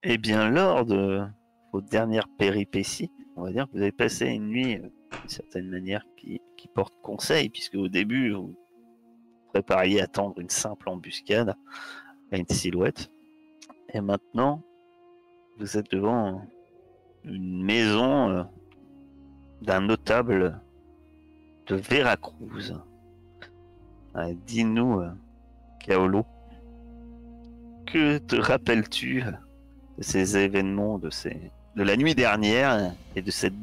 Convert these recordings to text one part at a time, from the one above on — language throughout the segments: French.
Eh bien, lors de vos dernières péripéties, on va dire que vous avez passé une nuit, d'une certaine manière, qui porte conseil, puisque au début, vous prépariez à tendre une simple embuscade à une silhouette. Et maintenant, vous êtes devant une maison d'un notable de Veracruz. Dis-nous, Kaolo, que te rappelles-tu de ces événements, de la nuit dernière et de cette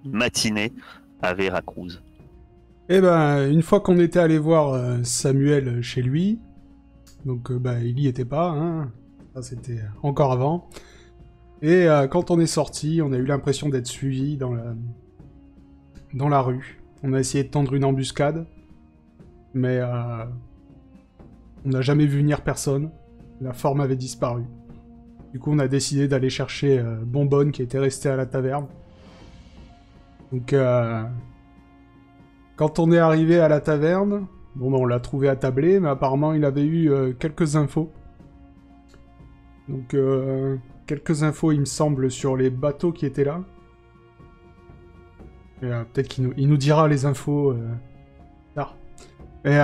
matinée à Veracruz? Eh ben, une fois qu'on était allé voir Samuel chez lui, donc bah, il y était pas, hein. Ça c'était encore avant. Et quand on est sorti, on a eu l'impression d'être suivi dans la rue. On a essayé de tendre une embuscade, mais on n'a jamais vu venir personne. La forme avait disparu. Du coup, on a décidé d'aller chercher Bonbonne qui était resté à la taverne. Donc, quand on est arrivé à la taverne, bon, ben, on l'a trouvé attablé, mais apparemment il avait eu quelques infos. Donc, quelques infos, il me semble, sur les bateaux qui étaient là. Et peut-être il nous dira les infos tard. Et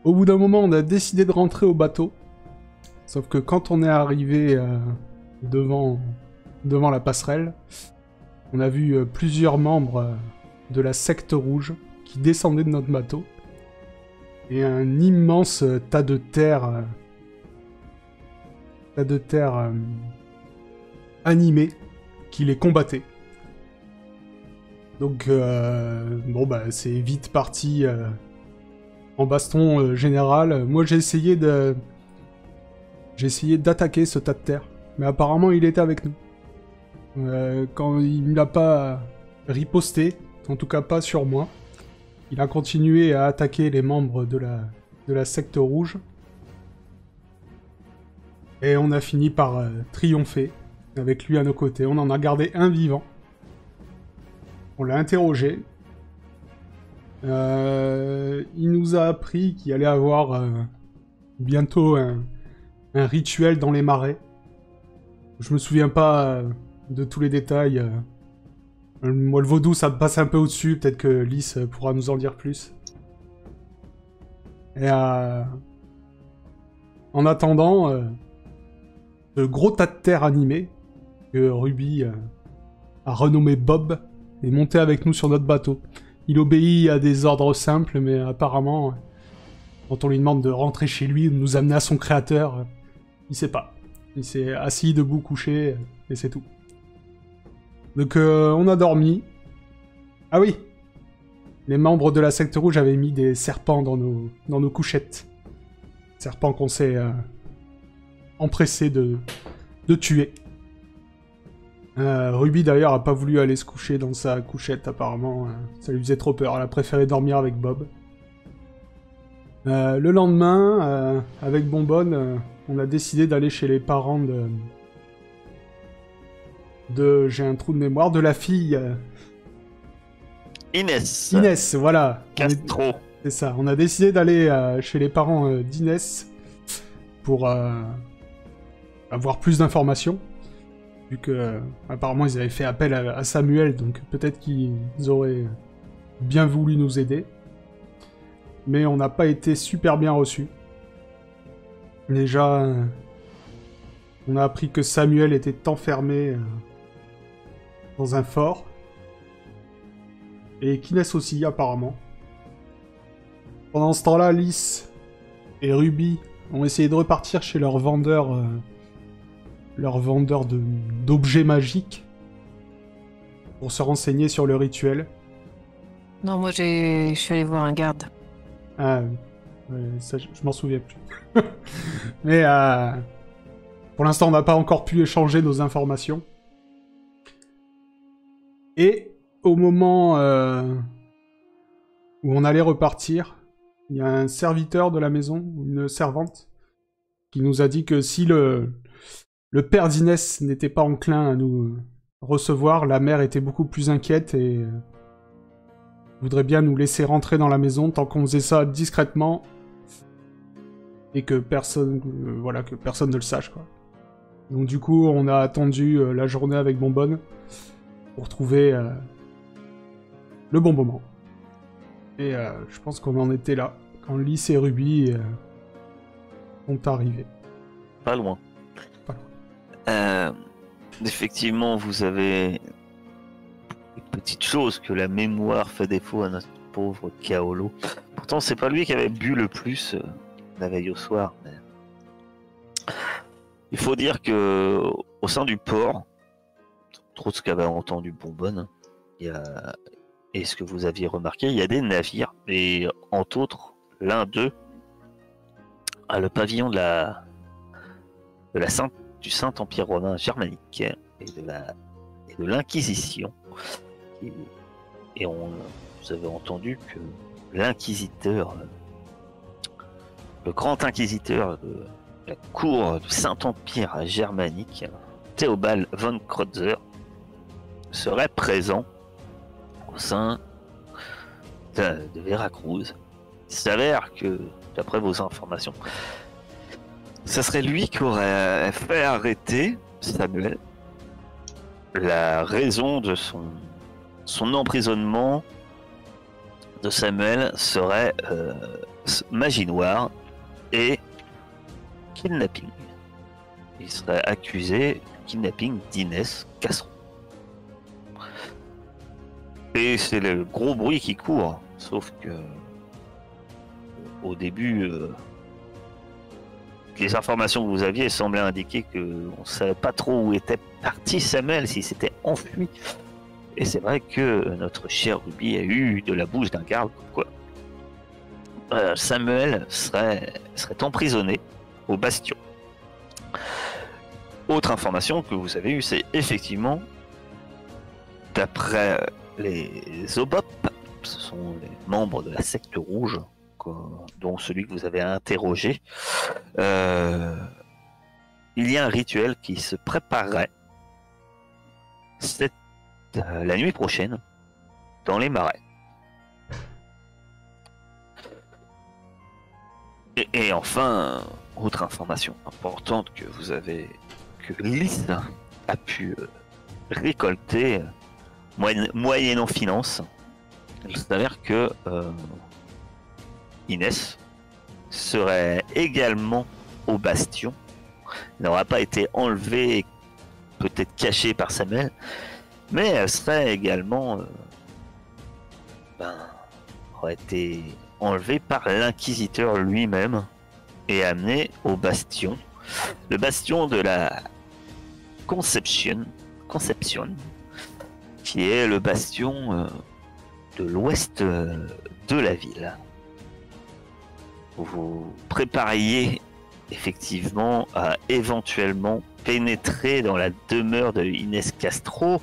au bout d'un moment, on a décidé de rentrer au bateau. Sauf que quand on est arrivé devant la passerelle, on a vu plusieurs membres de la secte rouge qui descendaient de notre bateau. Et un immense tas de terre animé qui les combattait. Donc, bon, bah, c'est vite parti en baston général. Moi, j'ai essayé d'attaquer ce tas de terre. Mais apparemment, il était avec nous. Quand il ne l'a pas riposté, en tout cas pas sur moi, il a continué à attaquer les membres de la secte rouge. Et on a fini par triompher avec lui à nos côtés. On en a gardé un vivant. On l'a interrogé. Il nous a appris qu'il allait avoir bientôt un rituel dans les marais. Je me souviens pas de tous les détails. Moi, le vaudou, ça me passe un peu au-dessus. Peut-être que Lys pourra nous en dire plus. Et en attendant, ce gros tas de terre animé que Ruby a renommé Bob est monté avec nous sur notre bateau. Il obéit à des ordres simples, mais apparemment, quand on lui demande de rentrer chez lui, de nous amener à son créateur, il sait pas. Il s'est assis, debout, couché, et c'est tout. Donc on a dormi. Ah oui, les membres de la secte rouge avaient mis des serpents dans nos couchettes. Serpents qu'on s'est empressé de tuer. Ruby d'ailleurs a pas voulu aller se coucher dans sa couchette apparemment, ça lui faisait trop peur, elle a préféré dormir avec Bob. Le lendemain, avec Bonbonne, on a décidé d'aller chez les parents j'ai un trou de mémoire, de la fille... Inès. Inès, voilà. Castro. C'est ça, on a décidé d'aller chez les parents d'Inès pour avoir plus d'informations. Vu que apparemment ils avaient fait appel à Samuel, donc peut-être qu'ils auraient bien voulu nous aider. Mais on n'a pas été super bien reçus. Déjà, on a appris que Samuel était enfermé dans un fort. Et qu'Inès aussi, apparemment. Pendant ce temps-là, Lys et Ruby ont essayé de repartir chez leur vendeur d'objets magiques pour se renseigner sur le rituel. Non, moi je suis allé voir un garde. Ah, ouais, ça, je m'en souviens plus. Mais pour l'instant, on n'a pas encore pu échanger nos informations. Et au moment où on allait repartir, il y a un serviteur de la maison, une servante, qui nous a dit que si le père d'Inès n'était pas enclin à nous recevoir, la mère était beaucoup plus inquiète et voudrait bien nous laisser rentrer dans la maison tant qu'on faisait ça discrètement. et que personne, voilà, que personne ne le sache, quoi. Donc du coup, on a attendu la journée avec Bonbonne pour trouver le bon moment. Et je pense qu'on en était là, quand Lys et Ruby sont arrivés. Pas loin. Pas loin. Effectivement, vous avez une petite chose que la mémoire fait défaut à notre pauvre Kaolo. Pourtant, c'est pas lui qui avait bu le plus la veille au soir. Mais... il faut dire que au sein du port, trop ce qu'avait entendu Bonbonne, et ce que vous aviez remarqué, il y a des navires, et entre autres, l'un d'eux a le pavillon du Saint-Empire romain germanique et de l'Inquisition. Et vous avez entendu que l'inquisiteur, le grand inquisiteur de la cour du Saint-Empire germanique, Theobald von Kreutzer, serait présent au sein de Veracruz. Il s'avère que, d'après vos informations, ça serait lui qui aurait fait arrêter Samuel. La raison de son emprisonnement de Samuel serait magie noire et kidnapping. Il serait accusé de kidnapping d'Inès Castro. Et c'est le gros bruit qui court, sauf que au début, les informations que vous aviez semblaient indiquer qu'on ne savait pas trop où était parti Samuel, s'il s'était enfui. Et c'est vrai que notre cher Ruby a eu de la bouche d'un garde, quoi. Samuel serait emprisonné au Bastion. Autre information que vous avez eue, c'est effectivement, d'après les Obop, ce sont les membres de la secte rouge, dont celui que vous avez interrogé, il y a un rituel qui se préparerait la nuit prochaine dans les marais. Et enfin, autre information importante que Lys a pu récolter moyennant finance, il s'avère que Inès serait également au Bastion. Elle n'aura pas été enlevée, peut-être cachée par Samuel, mais elle serait également aurait été enlevée par l'inquisiteur lui-même et amenée au Bastion. Le Bastion de la Conception, qui est le bastion de l'ouest de la ville. Vous vous prépariez effectivement à éventuellement pénétrer dans la demeure de Inès Castro,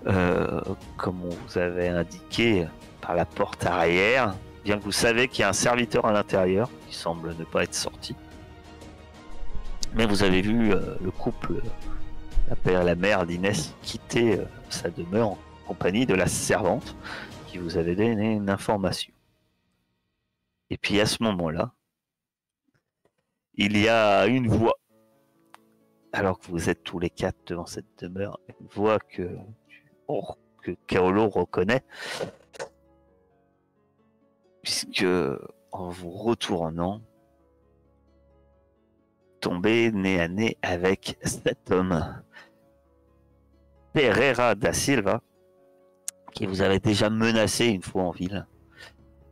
comme on vous avait indiqué, par la porte arrière, bien que vous savez qu'il y a un serviteur à l'intérieur qui semble ne pas être sorti. Mais vous avez vu le couple, la mère d'Inès, quitter sa demeure en compagnie de la servante qui vous avait donné une information. Et puis à ce moment-là, il y a une voix, alors que vous êtes tous les quatre devant cette demeure, une voix que Kaolo reconnaît, puisque en vous retournant, tombez nez à nez avec cet homme, Pereira da Silva, qui vous avait déjà menacé une fois en ville,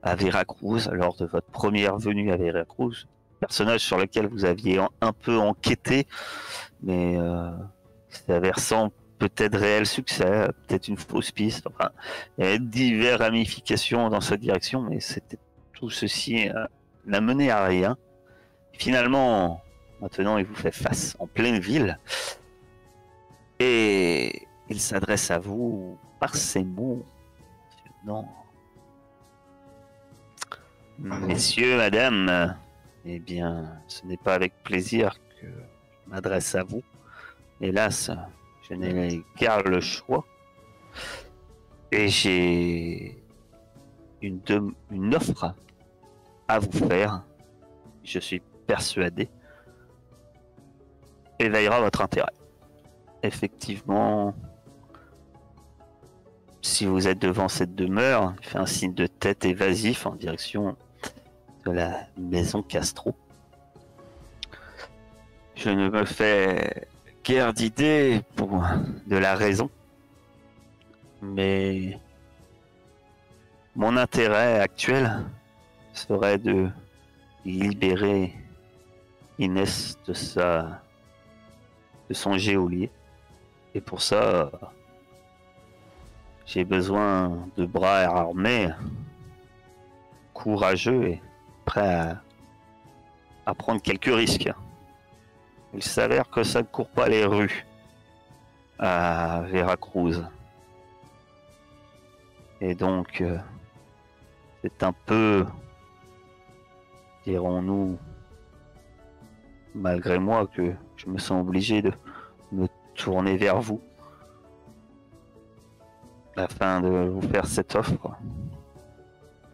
à Veracruz, lors de votre première venue à Veracruz. Personnage sur lequel vous aviez un peu enquêté, mais s'avère sans peut-être réel succès, peut-être une fausse piste. Enfin, il y avait diverses ramifications dans cette direction, mais c'était tout ceci n'a mené à rien. Finalement, maintenant, il vous fait face en pleine ville et il s'adresse à vous par ces mots. Non. Messieurs, madame, eh bien, ce n'est pas avec plaisir que je m'adresse à vous. Hélas, je n'ai guère le choix. Et j'ai une offre à vous faire. Je suis persuadé, éveillera votre intérêt. Effectivement, si vous êtes devant cette demeure, il fait un signe de tête évasif en direction de la maison Castro. Je ne me fais guère d'idée pour de la raison, mais mon intérêt actuel serait de libérer Inès de son geôlier. Et pour ça, j'ai besoin de bras armés, courageux et prêts à prendre quelques risques. Il s'avère que ça ne court pas les rues à Veracruz. Et donc, c'est un peu, dirons-nous, malgré moi, que je me sens obligé de me tourner vers vous afin de vous faire cette offre.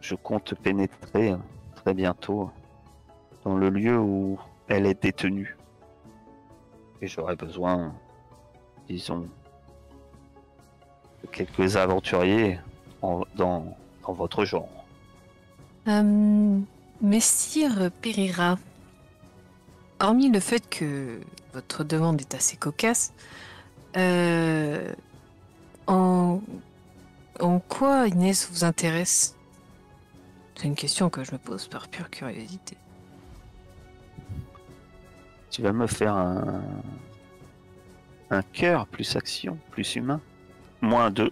Je compte pénétrer très bientôt dans le lieu où elle est détenue. Et j'aurais besoin, disons, de quelques aventuriers dans votre genre. Messire Pereira, hormis le fait que votre demande est assez cocasse, en quoi Inès vous intéresse? C'est une question que je me pose par pure curiosité. Tu vas me faire un cœur plus action, plus humain. -2.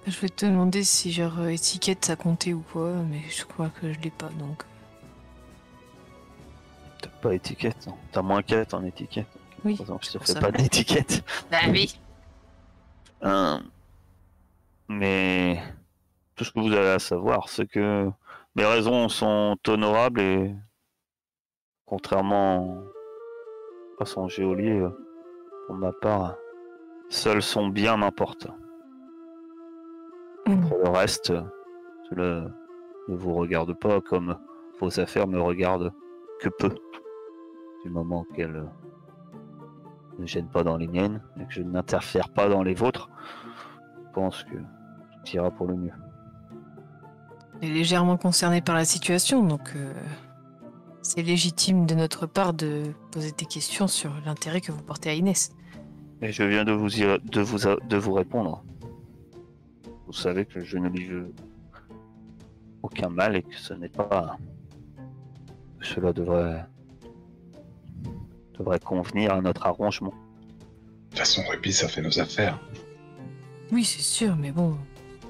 Je vais te demander si genre étiquette ça comptait ou quoi, mais je crois que je l'ai pas donc. T'as pas étiquette, non. T'as -4 en étiquette. Oui. Donc, je te pour fais ça. pas d'étiquette. Bah oui. Mais tout ce que vous avez à savoir, c'est que mes raisons sont honorables et contrairement à son geôlier, pour ma part, seul son bien m'importe. Pour le reste, cela ne vous regarde pas comme vos affaires me regardent que peu. Du moment qu'elles ne gênent pas dans les miennes et que je n'interfère pas dans les vôtres, je pense que tout ira pour le mieux. On est légèrement concerné par la situation, donc c'est légitime de notre part de poser des questions sur l'intérêt que vous portez à Inès. Et je viens de vous répondre. Vous savez que je ne lui veux aucun mal et que ce n'est pas... Cela devrait convenir à notre arrangement. De toute façon, Ruby, ça fait nos affaires. Oui, c'est sûr, mais bon...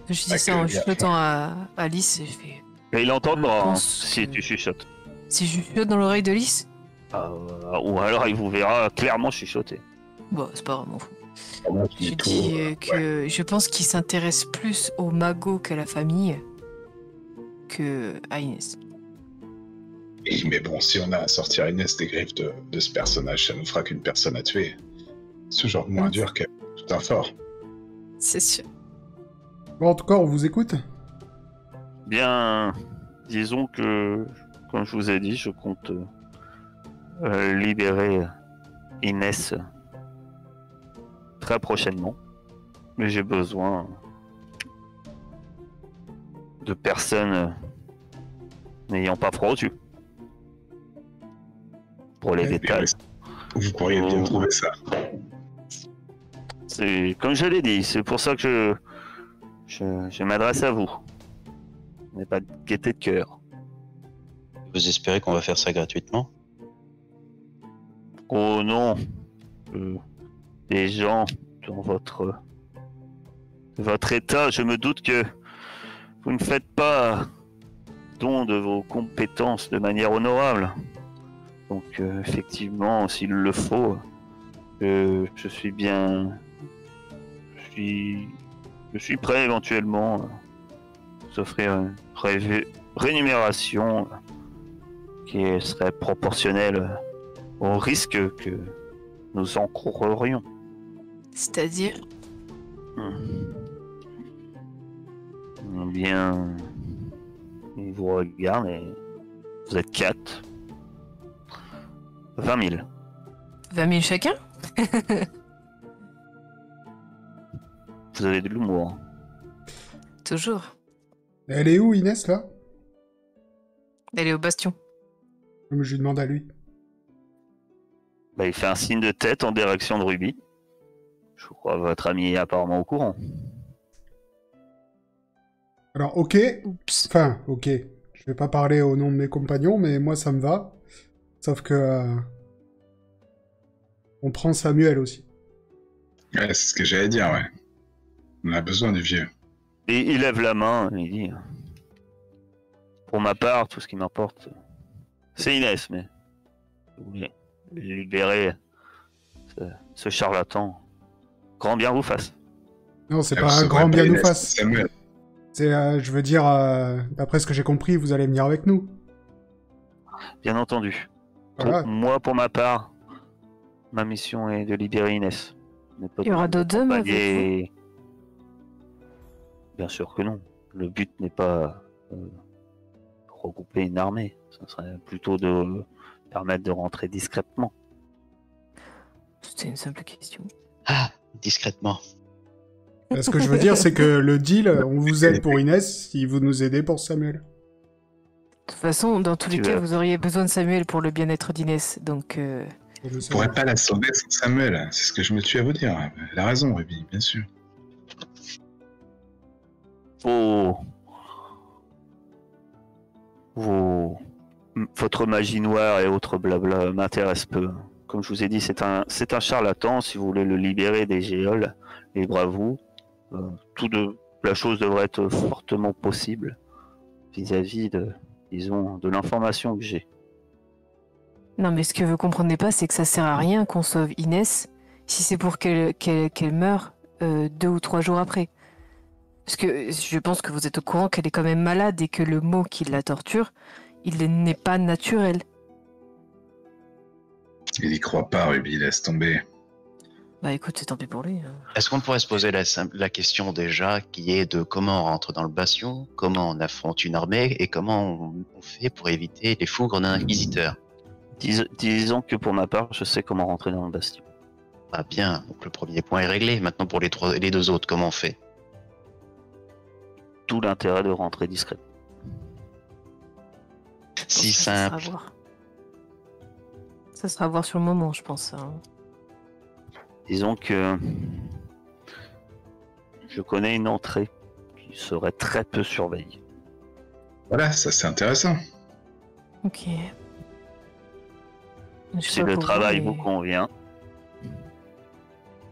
Je dis ça en chuchotant à Alice et je fais... Et il entendra pense si que- tu chuchotes. Si je chuchote dans l'oreille de Alice? Ou alors il vous verra clairement chuchoter. Bon, c'est pas vraiment fou. Moi, Je dis que je pense qu'il s'intéresse plus au magot qu'à la famille que à Inès. Oui, mais bon, si on a à sortir Inès des griffes de ce personnage, ça nous fera qu'une personne à tuer. C'est toujours moins dur que tout un fort. C'est sûr. Bon, en tout cas, on vous écoute. Bien, disons que, comme je vous ai dit, je compte libérer Inès très prochainement. Mais j'ai besoin de personnes n'ayant pas froid aux yeux. Pour les Et puis, détails. Vous pourriez bien trouver ça. C'est comme je l'ai dit, c'est pour ça que je m'adresse à vous. Je n'ai pas de gaieté de cœur. Vous espérez qu'on va faire ça gratuitement? Oh non, des gens dans votre état, je me doute que vous ne faites pas don de vos compétences de manière honorable. Donc effectivement, s'il le faut, je suis prêt éventuellement à vous offrir une rémunération qui serait proportionnelle au risque que nous encourrions. C'est-à-dire? Bien, il vous regarde et Vous êtes 4. 20 000. 20 000 chacun? Vous avez de l'humour. Toujours. Elle est où, Inès, là? Elle est au bastion. Je lui demande à lui. Bah, il fait un signe de tête en direction de Ruby. Je crois que votre ami est apparemment au courant. Alors, ok. Oups. Enfin, ok. Je vais pas parler au nom de mes compagnons, mais moi, ça me va. Sauf que... on prend Samuel aussi. Ouais, c'est ce que j'allais dire, ouais. On a besoin du vieux. Et il lève la main et il dit pour ma part, tout ce qui m'importe, c'est Inès, mais si vous voulez libérer ce charlatan, grand bien vous fasse. Non, c'est Elle pas un sauverait grand bien nous Inès, fasse. Samuel. C'est, je veux dire, d'après ce que j'ai compris, vous allez venir avec nous. Bien entendu. Voilà. Moi, pour ma part, ma mission est de libérer Inès. Il y aura d'autres hommes avec Et... Bien sûr que non. Le but n'est pas regrouper une armée. Ce serait plutôt de permettre de rentrer discrètement. C'était une simple question. Ah, discrètement. Ce que je veux dire, c'est que le deal, on vous aide pour Inès, si vous nous aidez pour Samuel. De toute façon, dans tous les Tu cas, veux- vous auriez besoin de Samuel pour le bien-être d'Inès, donc... Je le On sais. pourrait pas la sauver sans Samuel. C'est ce que je me tue à vous dire. Elle a raison, Ruby, bien sûr. Votre magie noire et autres blabla m'intéresse peu. Comme je vous ai dit, c'est un charlatan. Si vous voulez le libérer des géoles, libre à vous. La chose devrait être fortement possible vis-à-vis de l'information que j'ai. Non, mais ce que vous comprenez pas, c'est que ça sert à rien qu'on sauve Inès si c'est pour qu'elle meure 2 ou 3 jours après. Parce que je pense que vous êtes au courant qu'elle est quand même malade et que le mot qui la torture, il n'est pas naturel. Il y croit pas, Ruby, laisse tomber. Bah écoute, c'est tant pis pour lui. Est-ce qu'on pourrait se poser la question déjà qui est de comment on rentre dans le bastion, comment on affronte une armée et comment on fait pour éviter les fougres d'un inquisiteur? Disons que pour ma part, je sais comment rentrer dans le bastion. Ah bien, donc le premier point est réglé. Maintenant pour les deux autres, comment on fait? Tout l'intérêt de rentrer discrètement. Si Ça sera à simple. voir. Ça sera à voir sur le moment, je pense. Hein. Disons que je connais une entrée qui serait très peu surveillée. Voilà, ça c'est intéressant. Ok. Je sais Si pas le pour travail vous, vous mais- convient,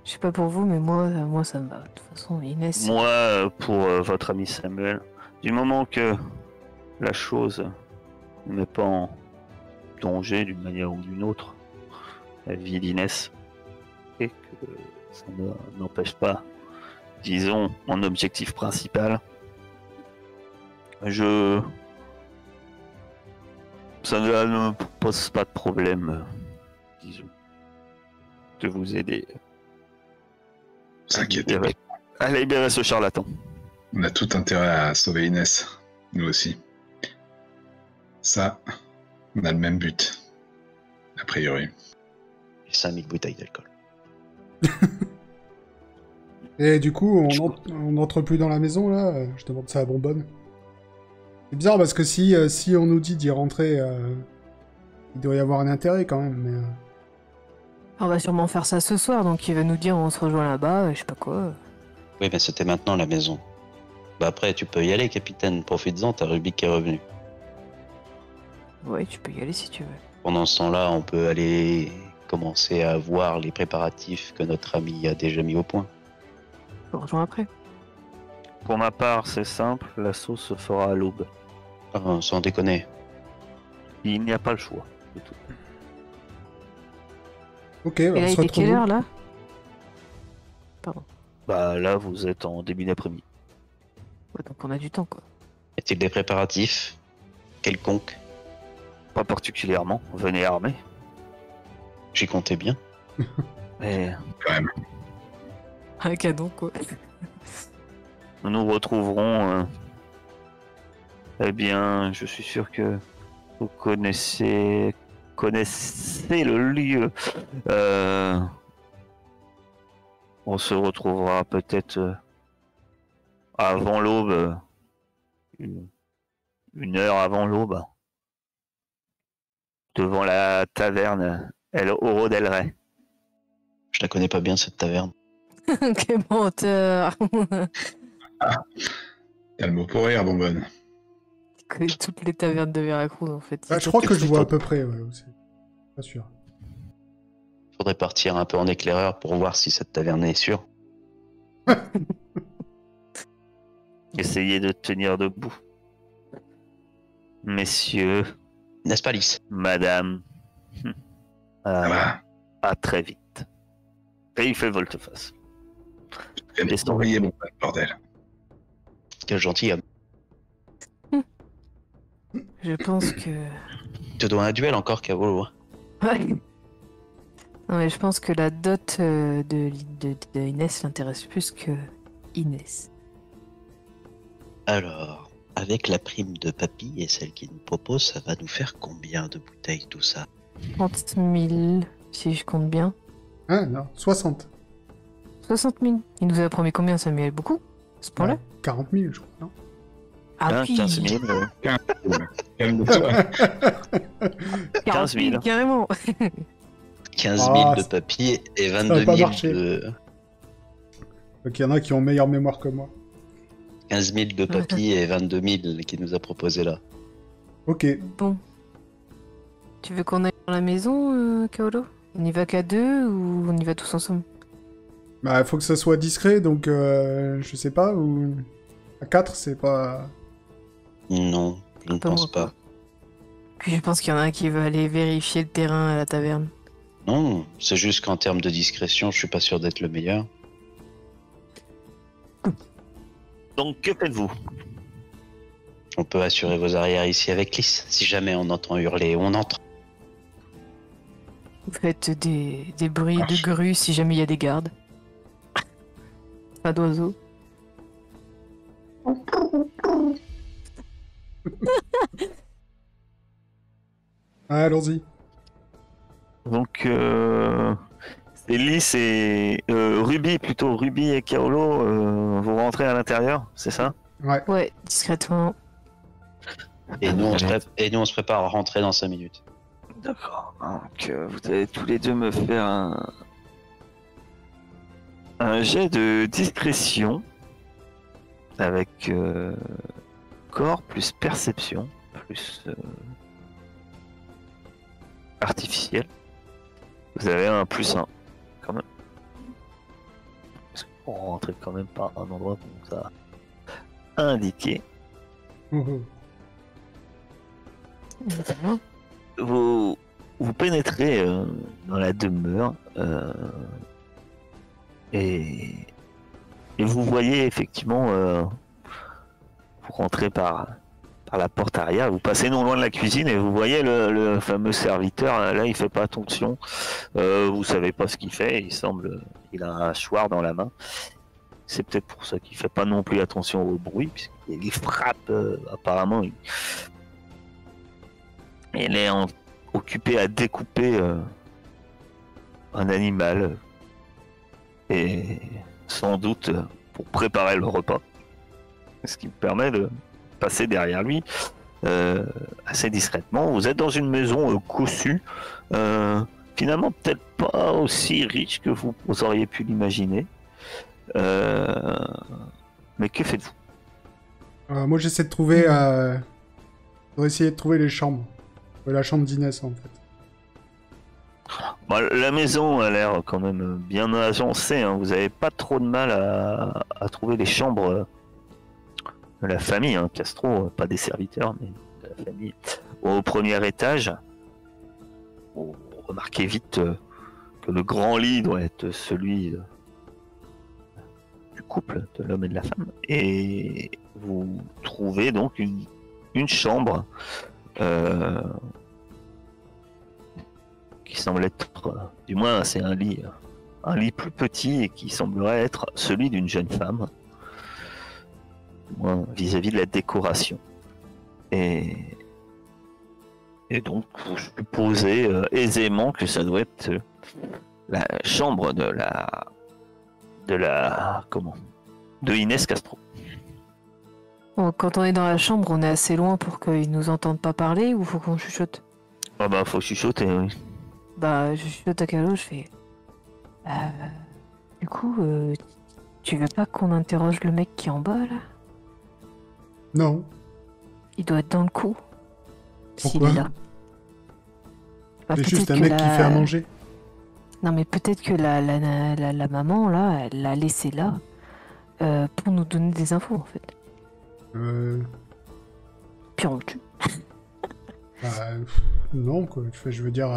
Je sais pas pour vous, mais moi ça me va. De toute façon, Inès... moi, pour votre ami Samuel, du moment que la chose ne met pas en danger d'une manière ou d'une autre la vie d'Inès, et que ça n'empêche pas, disons, mon objectif principal, ça ne me pose pas de problème, disons, de vous aider Ne vous inquiétez pas. à libérer ce charlatan. On a tout intérêt à sauver Inès. Nous aussi. Ça, on a le même but. A priori. Et 5000 bouteilles d'alcool. Et du coup, on entre plus dans la maison, là. Je demande ça à Bonbonne. C'est bizarre, parce que si on nous dit d'y rentrer, il doit y avoir un intérêt, quand même, mais... On va sûrement faire ça ce soir, donc il va nous dire on se rejoint là-bas, je sais pas quoi. Oui, mais c'était maintenant la maison. Bah après, tu peux y aller, capitaine. Profites-en, t'as Ruby qui est revenu. Ouais, tu peux y aller si tu veux. Pendant ce temps-là, on peut aller commencer à voir les préparatifs que notre ami a déjà mis au point. Je vous rejoins après. Pour ma part, c'est simple, l'assaut se fera à l'aube. Ah, sans déconner. Il n'y a pas le choix. C'est tout. Ok, Et on là, se il est retrouve quelle où heure là? Bah là, vous êtes en début d'après-midi. Ouais, donc on a du temps quoi. Y a-t-il des préparatifs quelconques? Pas particulièrement, venez armé. J'y comptais bien. Mais Quand même. Un canon quoi. nous nous retrouverons. Eh bien, je suis sûr que Vous connaissez le lieu. On se retrouvera peut-être avant l'aube, une heure avant l'aube, devant la taverne El Oro del Rey. Je la connais pas bien cette taverne. Quel menteur. T'as le mot pour rire, bonbonne. Je connais toutes les tavernes de Veracruz en fait. Bah, je crois que je vois à peu près, ouais, aussi. Pas sûr. Faudrait partir un peu en éclaireur pour voir si cette taverne est sûre. Essayez de tenir debout. Messieurs, N'est-ce pas, Lys? madame, Ah bah, à très vite. Et il fait volte-face. tu Laisse vas tomber. m'envoyer mon bordel. Quel gentilhomme. Je pense que. Tu te dois un duel encore, Cavolo. Hein. Ouais. Non mais je pense que la dot de Inès l'intéresse plus que Inès. Alors, avec la prime de papy et celle qu'il nous propose, ça va nous faire combien de bouteilles tout ça? 30 000, si je compte bien. Ah non, 60. 60 000. Il nous a promis combien, Samuel? Beaucoup? À ce point-là? 40 000, je crois, non? Ah puis 15 000. Calme-toi. 15 000. Carrément. 15 000 Ah, de papy et va 22 pas 000 marcher. de... Donc il y en a qui ont meilleure mémoire que moi. 15 000 de papy et 22 000 qu'il nous a proposé là. Ok. Bon. Tu veux qu'on aille dans la maison, Kaolo? On y va qu'à deux ou on y va tous ensemble? Bah, faut que ça soit discret, donc je sais pas, ou... À 4, c'est pas... Non, je ne Pas pense moi, pas. quoi. Puis je pense qu'il y en a un qui va aller vérifier le terrain à la taverne. Non, c'est juste qu'en termes de discrétion, je suis pas sûr d'être le meilleur. Donc, que faites-vous? On peut assurer vos arrières ici avec Lys. Si jamais on entend hurler, on entre. Vous faites des bruits de grue si jamais il y a des gardes. Pas d'oiseaux. Ah, allons-y. Donc, c'est Lys et Ruby, plutôt Ruby et Kaolo, vous rentrez à l'intérieur, c'est ça? Ouais. Ouais, discrètement. Et nous, on se prépare à rentrer dans 5 minutes. D'accord. Donc, vous allez tous les deux me faire un jet de discrétion avec corps plus perception plus artificiel. Vous avez un +1 quand même. Parce qu'on rentrait quand même pas à un endroit comme ça indiqué. Oh, oh. Vous pénétrez dans la demeure et vous voyez effectivement vous rentrez par la porte arrière, vous passez non loin de la cuisine et vous voyez le fameux serviteur. Là, il fait pas attention, vous savez pas ce qu'il fait, il a un hachoir dans la main. C'est peut-être pour ça qu'il fait pas non plus attention au bruit, puisqu'il frappe apparemment. Il est occupé à découper un animal et sans doute pour préparer le repas, ce qui me permet de passer derrière lui assez discrètement. Vous êtes dans une maison cossue, finalement peut-être pas aussi riche que vous auriez pu l'imaginer, mais que faites-vous? Moi, j'essaie de trouver... Pour essayer de trouver les chambres. La chambre d'Inès, en fait. Bah, la maison a l'air quand même bien agencée, hein. Vous n'avez pas trop de mal à trouver les chambres de la famille, hein. Castro, pas des serviteurs, mais de la famille. Au premier étage, vous remarquez vite que le grand lit doit être celui du couple, de l'homme et de la femme. Et vous trouvez donc une chambre qui semble être, du moins c'est un lit plus petit et qui semblerait être celui d'une jeune femme, du moins vis-à-vis de la décoration. Et Et donc, vous supposez aisément que ça doit être la chambre de de Inès Castro. Bon, quand on est dans la chambre, on est assez loin pour qu'ils nous entendent pas parler ou faut qu'on chuchote? Ah bah, faut chuchoter, oui. Bah, je chuchote à Calo, je fais. Euh, du coup, tu veux pas qu'on interroge le mec qui est en bas là? Non. Il doit être dans le coup. S'il Pourquoi? est là. Bah, C'est juste peut-être un que mec qui fait à manger. Non, mais peut-être que la maman là, elle l'a laissé là pour nous donner des infos en fait. Puis on le tue. Bah, non, quoi. Enfin, je veux dire,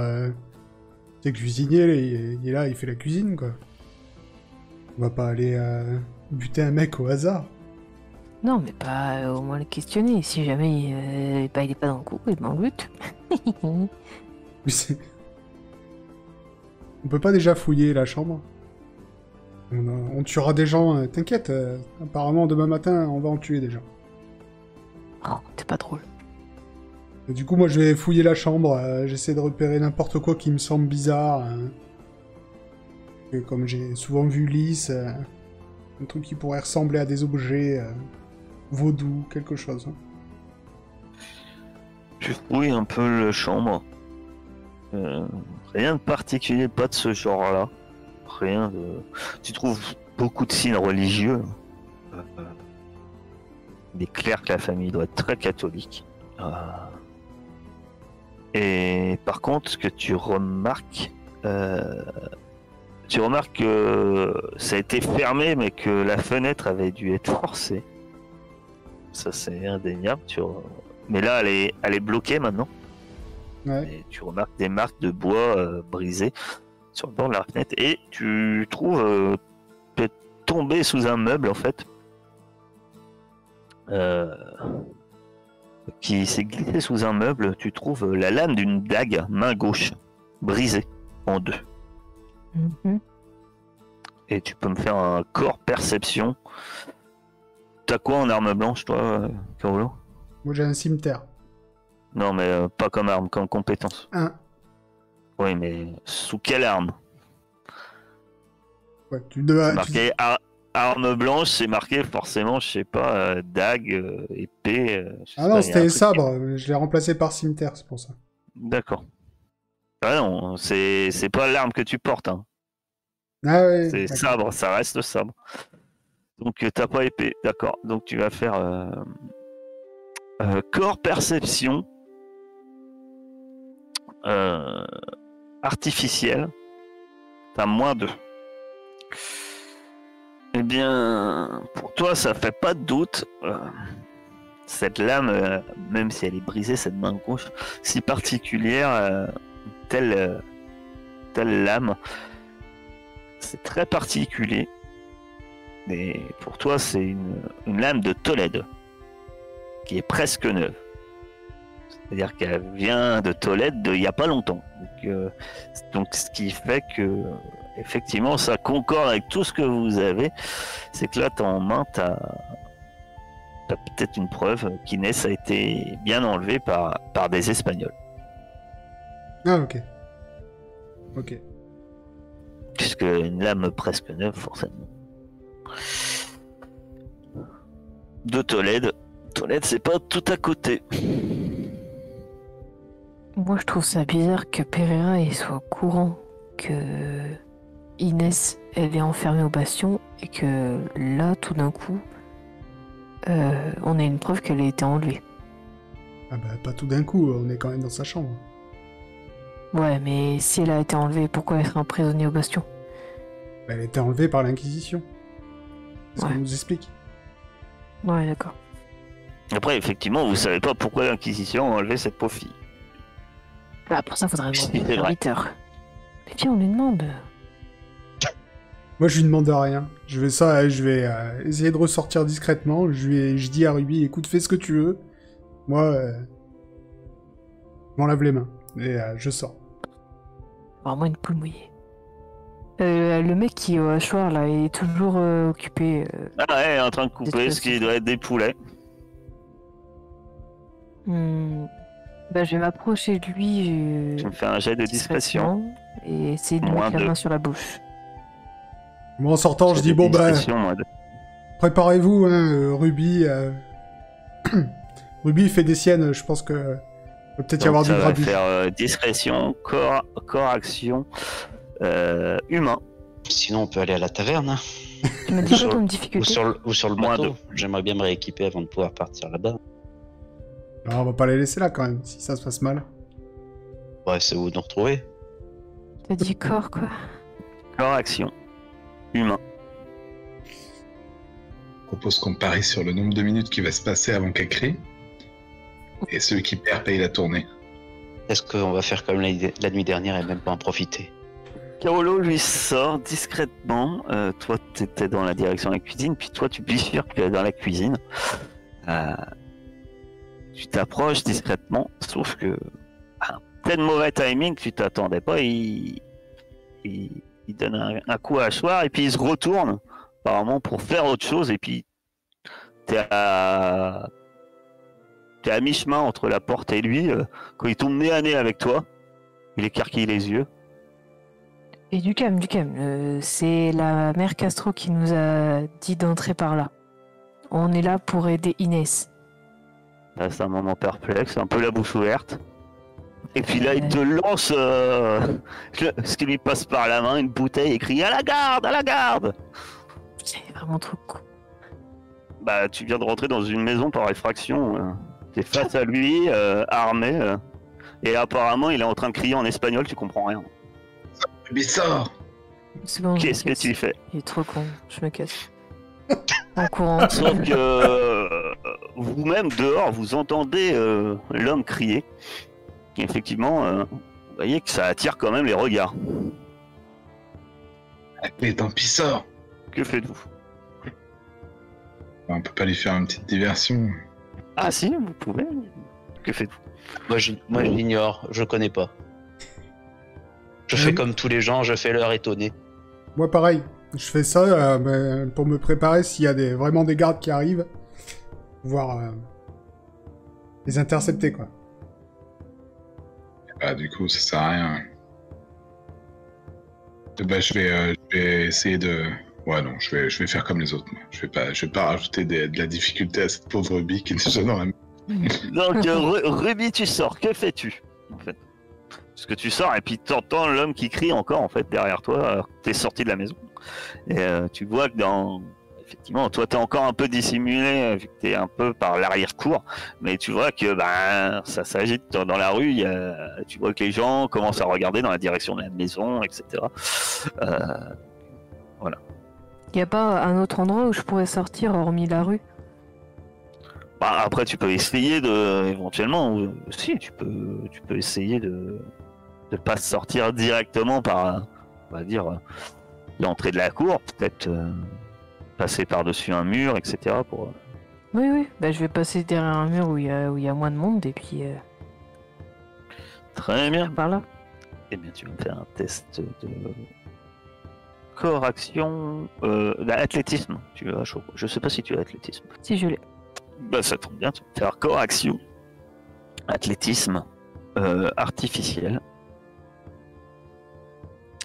c'est cuisinier, il est là, il fait la cuisine, quoi. On va pas aller buter un mec au hasard. Non, mais pas au moins le questionner. Si jamais il est pas dans le coup, il m'en lutte. Mais c'est- On peut pas déjà fouiller la chambre? On tuera des gens, t'inquiète. Apparemment, demain matin, on va en tuer des gens. Oh, t'es pas drôle. Et du coup, moi, je vais fouiller la chambre. J'essaie de repérer n'importe quoi qui me semble bizarre. Et comme j'ai souvent vu Lys, un truc qui pourrait ressembler à des objets vaudou, quelque chose. Tu fouilles un peu la chambre. Rien de particulier, pas de ce genre-là. Rien de. Tu trouves beaucoup de signes religieux. Il est clair que la famille doit être très catholique. Et par contre, ce que tu remarques que ça a été fermé, mais que la fenêtre avait dû être forcée. Ça, c'est indéniable. Mais là, elle est bloquée maintenant. Ouais. Et tu remarques des marques de bois brisées sur le bord de la fenêtre. Et tu trouves peut-être tombé sous un meuble, en fait. Qui s'est glissé sous un meuble. Tu trouves la lame d'une dague, main gauche, brisée en deux. Mhm. Et tu peux me faire un corps perception. T'as quoi en arme blanche, toi, Carolo? Moi, j'ai un cimetière. Non, mais pas comme arme, comme compétence. Oui, mais sous quelle arme? Ouais, tu dois... C'est marqué arme blanche, c'est marqué forcément, je sais pas, dague, épée. Je sais Ah pas, non, y a c'était un truc sabre. Je l'ai remplacé par cimetière, c'est pour ça. D'accord. Ah non, c'est pas l'arme que tu portes, hein. Ah ouais. C'est d'accord. sabre, ça reste sabre. Donc t'as pas épée, d'accord. Donc tu vas faire corps perception artificiel. T'as -2. Eh bien, pour toi, ça fait pas de doute. Cette lame, même si elle est brisée, cette main gauche, si particulière, telle lame, c'est très particulier. Et pour toi, c'est une lame de Tolède, qui est presque neuve. C'est-à-dire qu'elle vient de Tolède il n'y a pas longtemps. Donc, ce qui fait que, effectivement, ça concorde avec tout ce que vous avez. C'est que là, t'as en main, t'as peut-être une preuve qu'Inès a été bien enlevée par des Espagnols. Ah, ok. Ok. Puisque une lame presque neuve, forcément. De Tolède. Tolède, c'est pas tout à côté. Moi, je trouve ça bizarre que Pereira il soit au courant que Inès, elle est enfermée au bastion et que là, tout d'un coup, on a une preuve qu'elle a été enlevée. Ah bah, pas tout d'un coup, on est quand même dans sa chambre. Ouais, mais si elle a été enlevée, pourquoi elle serait emprisonnée au bastion? Bah, elle a été enlevée par l'Inquisition. C'est ce Ouais. qu'on nous explique. Ouais, d'accord. Après, effectivement, vous savez pas pourquoi l'Inquisition a enlevé cette pauvre fille. Bah, pour ça, faudrait C'est demander vrai. à 8 heures. Mais viens, on lui demande. Moi, je lui demande rien. Je vais essayer de ressortir discrètement. Je dis à Ruby, écoute, fais ce que tu veux. Moi, je m'en lave les mains. Et je sors. Vraiment une poule mouillée. Le mec qui est au hachoir, là, il est toujours occupé. Ah ouais, en train de couper ce qui doit être des poulets. Hmm. Bah, je vais m'approcher de lui Tu me fais un jet de discrétion. et essayer de lui Moins mettre la deux. main sur la bouche. Moi, en sortant, je Jet dis de bon, bah, discrétion, moins deux. préparez-vous, hein, Ruby. Ruby fait des siennes, je pense que va peut-être y Donc, avoir du ça va grabuge. faire discrétion, corps action, humain. Sinon, on peut aller à la taverne, hein. Tu m'as dit Sur- quoi comme ou difficulté? sur le Moins bateau. J'aimerais bien me rééquiper avant de pouvoir partir là-bas. Alors, on va pas les laisser là quand même, si ça se passe mal. Ouais, c'est où nous retrouver. T'as dit corps, quoi. Corps action, humain. Je propose qu'on parie sur le nombre de minutes qui va se passer avant qu'elle crie. Et celui qui perd paye la tournée. Est-ce qu'on va faire comme la nuit dernière et même pas en profiter? Carolo lui sort discrètement. Toi, t'étais dans la direction de la cuisine, puis toi, tu bifurques dans la cuisine. Tu t'approches discrètement, sauf que tel mauvais timing, tu t'attendais pas. Il donne un coup à hachoir et puis il se retourne, apparemment pour faire autre chose. Et puis t'es à mi-chemin entre la porte et lui. Quand il tombe nez à nez avec toi, il écarquille les yeux. Et du calme, du calme. C'est la mère Castro qui nous a dit d'entrer par là. On est là pour aider Inès. Là, c'est un moment perplexe, un peu la bouche ouverte. Et puis là, il te lance ce qui lui passe par la main, une bouteille, et crie « À la garde! À la garde !» C'est vraiment trop cool. Bah, tu viens de rentrer dans une maison par effraction. T'es face à lui, armé. Et apparemment, il est en train de crier en espagnol, tu comprends rien. Ruby, sors! C'est bon, je me Qu'est-ce que casse. tu fais? Il est trop con, je me casse. En courant. Sauf que vous-même, dehors, vous entendez l'homme crier. Et effectivement, vous voyez que ça attire quand même les regards. Mais tant pis, sors! Que faites-vous? On peut pas lui faire une petite diversion. Ah si, vous pouvez. Que faites-vous? Moi, je l'ignore, je connais pas. Je fais comme tous les gens, je fais leur étonner. Moi, pareil. Je fais ça pour me préparer s'il y a vraiment des gardes qui arrivent. Pouvoir les intercepter, quoi. Bah, du coup, ça sert à rien. Bah, je vais essayer de... Ouais, non, je vais faire comme les autres. Moi. Je vais pas rajouter de la difficulté à cette pauvre Ruby qui est déjà dans la... Donc, Ruby, tu sors. Que fais-tu en fait? Parce que tu sors et puis t'entends l'homme qui crie encore en fait derrière toi. Alors que t'es sorti de la maison. Et tu vois que effectivement, toi t'es encore un peu dissimulé vu que t'es un peu par l'arrière-cour. Mais tu vois que ça s'agite dans la rue. Tu vois que les gens commencent à regarder dans la direction de la maison, etc. Voilà. Y a pas un autre endroit où je pourrais sortir hormis la rue? Bah, après, tu peux essayer éventuellement, si tu peux essayer de pas sortir directement par, on va dire, l'entrée de la cour, peut-être passer par-dessus un mur, etc. pour. Oui, oui. Bah, je vais passer derrière un mur où il y a moins de monde et puis Très bien. par là. Eh bien, tu vas me faire un test de corps action, athlétisme. Je sais pas si tu as athlétisme. Si je l'ai. Bah, ça tombe bien. Tu vas faire corps action, athlétisme artificiel.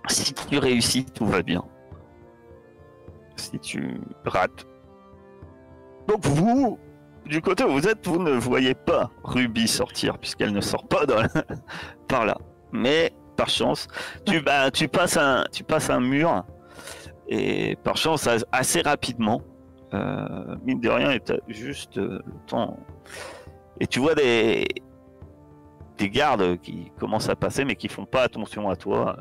Si tu réussis, tout va bien. Si tu rates. Donc vous, du côté où vous êtes, vous ne voyez pas Ruby sortir, puisqu'elle ne sort pas par là. Mais, par chance, tu passes un mur, et par chance, assez rapidement, mine de rien, et t'as juste le temps. Et tu vois des gardes qui commencent à passer, mais qui font pas attention à toi.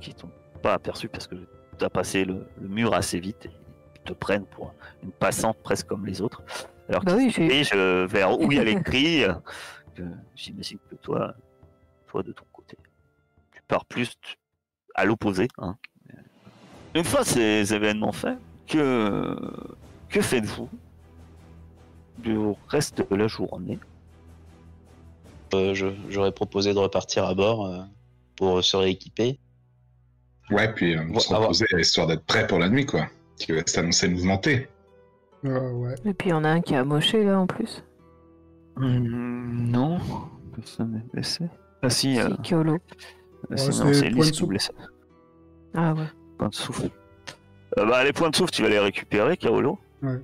Qui t'ont pas aperçu parce que tu as passé le mur assez vite et ils te prennent pour une passante presque comme les autres. Alors Bah oui, qu'ils se dirigent vers où il y a les cris, j'imagine que toi de ton côté, tu pars plus à l'opposé. Hein. Une fois ces événements faits, que faites-vous du reste de la journée? J'aurais proposé de repartir à bord pour se rééquiper. Ouais, puis on se reposer histoire d'être prêt pour la nuit, quoi. Qui va s'annoncer mouvementé. Ouais. Et puis il y en a un qui a moché là en plus. Non, personne n'est blessé. Ah si, Si, Keolo. sinon c'est c'est point de Lys qui est souffle. blessé. Ah ouais. Point de souffle. Bah les points de souffle, tu vas les récupérer, Kaolo. Ouais.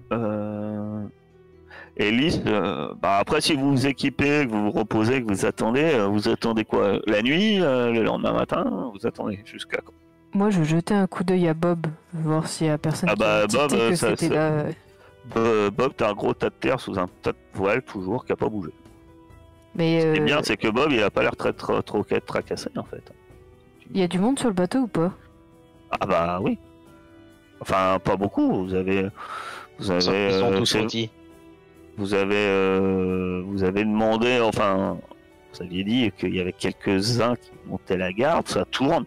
Et Lys, bah après si vous vous équipez, que vous vous reposez, que vous attendez quoi? La nuit, le lendemain matin, vous attendez jusqu'à quand? Moi, je jetais un coup d'œil à Bob, voir s'il y a personne Ah qui bah, a tilté Bob, que ça- c'était ça- là. Bob, t'as un gros tas de terre sous un tas de poils toujours qui a pas bougé. Mais Ce qui est bien, c'est que Bob, il a pas l'air trop tracassé en fait. il y a du monde sur le bateau ou pas? Ah bah oui. Enfin, pas beaucoup. Vous avez, Ils sont tous c'est- rôtis. vous avez demandé, enfin, vous aviez dit qu'il y avait quelques-uns qui montaient la garde, ça tourne,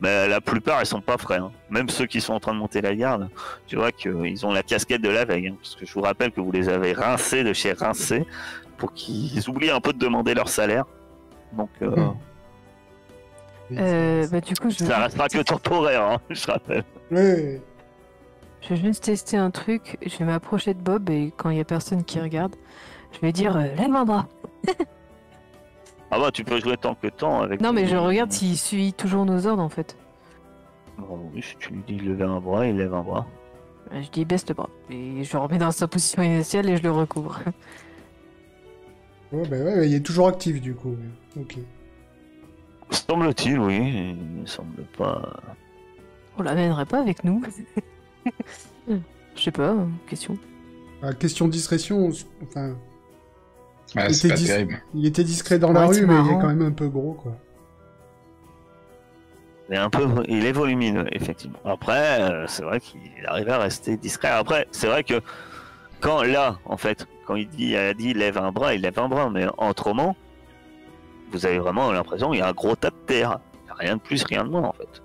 mais la plupart ils sont pas frais. Hein. Même ceux qui sont en train de monter la garde, tu vois qu'ils ont la casquette de la veille. Hein, parce que je vous rappelle que vous les avez rincés de chez Rincé pour qu'ils oublient un peu de demander leur salaire. Donc Bah du coup, je ça restera que temporaire, hein, je rappelle. Ouais. je vais juste tester un truc. Je vais m'approcher de Bob et quand il y a personne qui regarde, je vais dire lève un bras. Ah bah tu peux jouer tant que temps avec. Non mais je regarde s'il suit toujours nos ordres en fait. Bon, oui, si tu lui dis lever un bras, il lève un bras. Je dis baisse le bras et je le remets dans sa position initiale et je le recouvre. Ouais, bah ouais, il est toujours actif du coup. Ok. Semble-t-il, oui. Il ne semble pas. On l'amènerait pas avec nous. Je sais pas, question. Question discrétion, enfin, Ah, Il c'est était pas dis- terrible. il était discret dans la Ouais, rue, c'est mais il est marrant. quand même un peu gros, quoi. Il est volumineux, effectivement. Après, c'est vrai qu'il arrive à rester discret. Après, c'est vrai que quand là, en fait, quand il a dit lève un bras, il lève un bras, mais autrement, vous avez vraiment l'impression qu'il y a un gros tas de terre. Il n'y a rien de plus, rien de moins, en fait,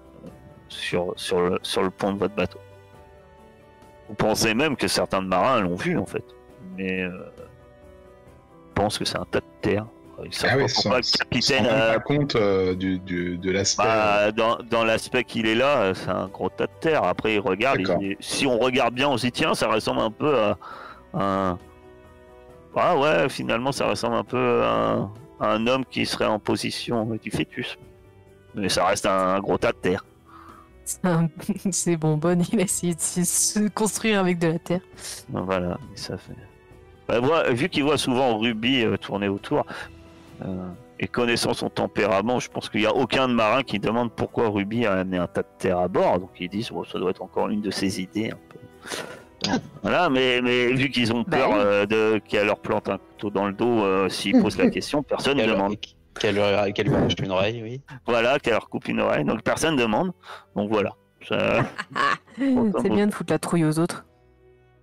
sur le pont de votre bateau. Vous pensez même que certains de marins l'ont vu, en fait. Mais pensent que c'est un tas de terre. Ils savent Ah pas oui, pourquoi le ils se capitaine rendent a- pas compte de l'aspect. Bah, dans l'aspect qu'il est là, c'est un gros tas de terre. Après, il regarde. D'accord. Si on regarde bien, on se dit tiens, ça ressemble un peu à un. Ah ouais, finalement, ça ressemble un peu à un homme qui serait en position du fœtus. Mais ça reste un gros tas de terre. C'est bonbonne, il a essayé de se construire avec de la terre. Donc, voilà, ça fait. Bah, vu qu'il voit souvent Ruby tourner autour, et connaissant son tempérament, je pense qu'il n'y a aucun de marin qui demande pourquoi Ruby a amené un tas de terre à bord. Donc ils disent, bon, ça doit être encore une de ses idées. Un peu. Voilà, mais vu qu'ils ont Bah peur oui. qu'elle leur plante un couteau dans le dos s'ils posent la question, personne ne demande. Qu'elle lui arrache une oreille, oui. Voilà, qu'elle leur coupe une oreille, donc personne ne demande. Donc voilà. Ça- C'est bien de foutre la trouille aux autres.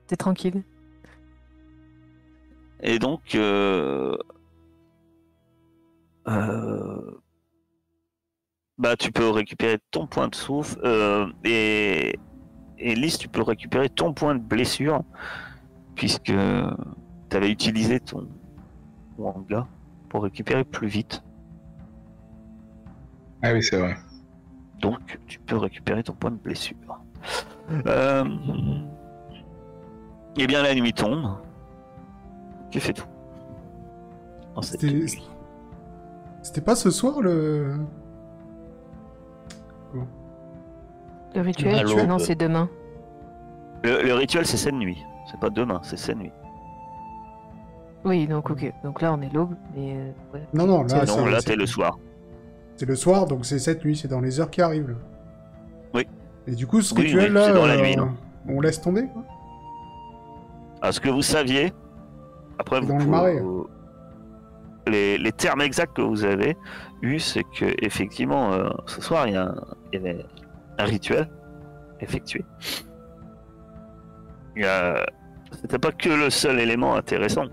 T'es tranquille. Et donc, bah, tu peux récupérer ton point de souffle et Lys, tu peux récupérer ton point de blessure puisque tu avais utilisé ton manga pour récupérer plus vite. Ah oui, c'est vrai. Donc, tu peux récupérer ton point de blessure. Eh bien, la nuit tombe. Tu fais tout. En cette C'était nuit. c'était pas ce soir le. Le rituel, À l'aube. non, c'est demain. Le rituel, c'est cette nuit. C'est pas demain, c'est cette nuit. Oui, donc ok. Donc là, on est l'aube, mais ouais. Non, non, là, non, là, c'est t'es le soir. c'est le soir, donc c'est cette nuit, c'est dans les heures qui arrivent. Là. Oui. Et du coup, ce Oui, rituel oui, là, c'est dans la nuit, non on laisse tomber, quoi. À ce que vous saviez, après C'est vous dans les pouvez- marais. les termes exacts que vous avez eu, c'est que effectivement ce soir il y avait un rituel effectué. C'était pas que le seul élément intéressant,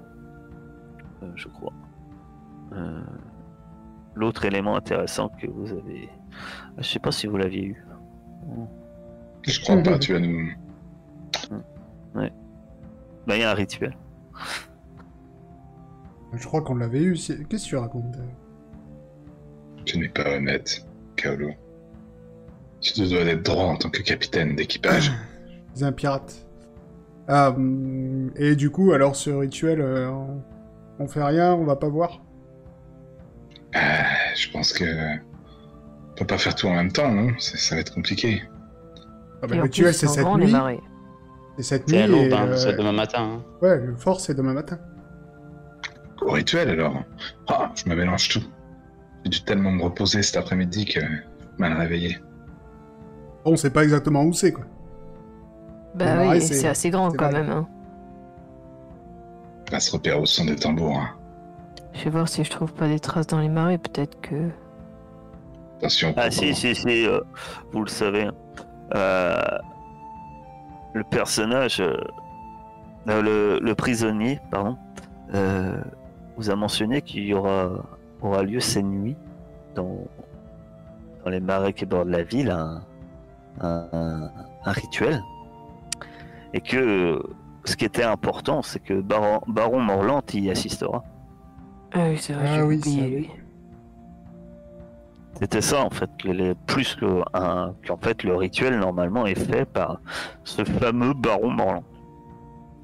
je crois. L'autre élément intéressant que vous avez, je sais pas si vous l'aviez eu. Je crois pas, tu vas nous. Ben, il y a un rituel. Je crois qu'on l'avait eu. Qu'est-ce que tu racontes Tu n'es pas honnête, Kaolo. Tu te dois d'être droit en tant que capitaine d'équipage. C'est un pirate. Ah, et du coup, alors ce rituel, On fait rien, on va pas voir. Je pense que... On peut pas faire tout en même temps, non? Ça va être compliqué. Ah bah, Et le en rituel, plus, c'est en cette grand, les nuit. marées. C'est cette nuit C'est à l'aube, et... hein, c'est demain matin. Hein. Ouais, le fort, c'est demain matin. Au rituel, alors. Ah, je me mélange tout. J'ai dû tellement me reposer cet après-midi que... mal réveillé. Bon, on sait pas exactement où c'est, quoi. Les Bah marais, oui, c'est assez grand c'est quand vague. même. Hein. On va se repérer au son des tambours. Hein. Je vais voir si je trouve pas des traces dans les marais, peut-être que... Attention. Ah si, vous le savez. Le personnage, le prisonnier, pardon, vous a mentionné qu'il y aura lieu cette nuit dans les marais qui bordent la ville un rituel, et que ce qui était important, c'est que Baron Morland y assistera. Ah oui, c'est vrai, Ah j'ai oui, oublié ça, lui. C'était ça en fait, plus qu'en fait le rituel normalement est fait par ce fameux Baron Morland.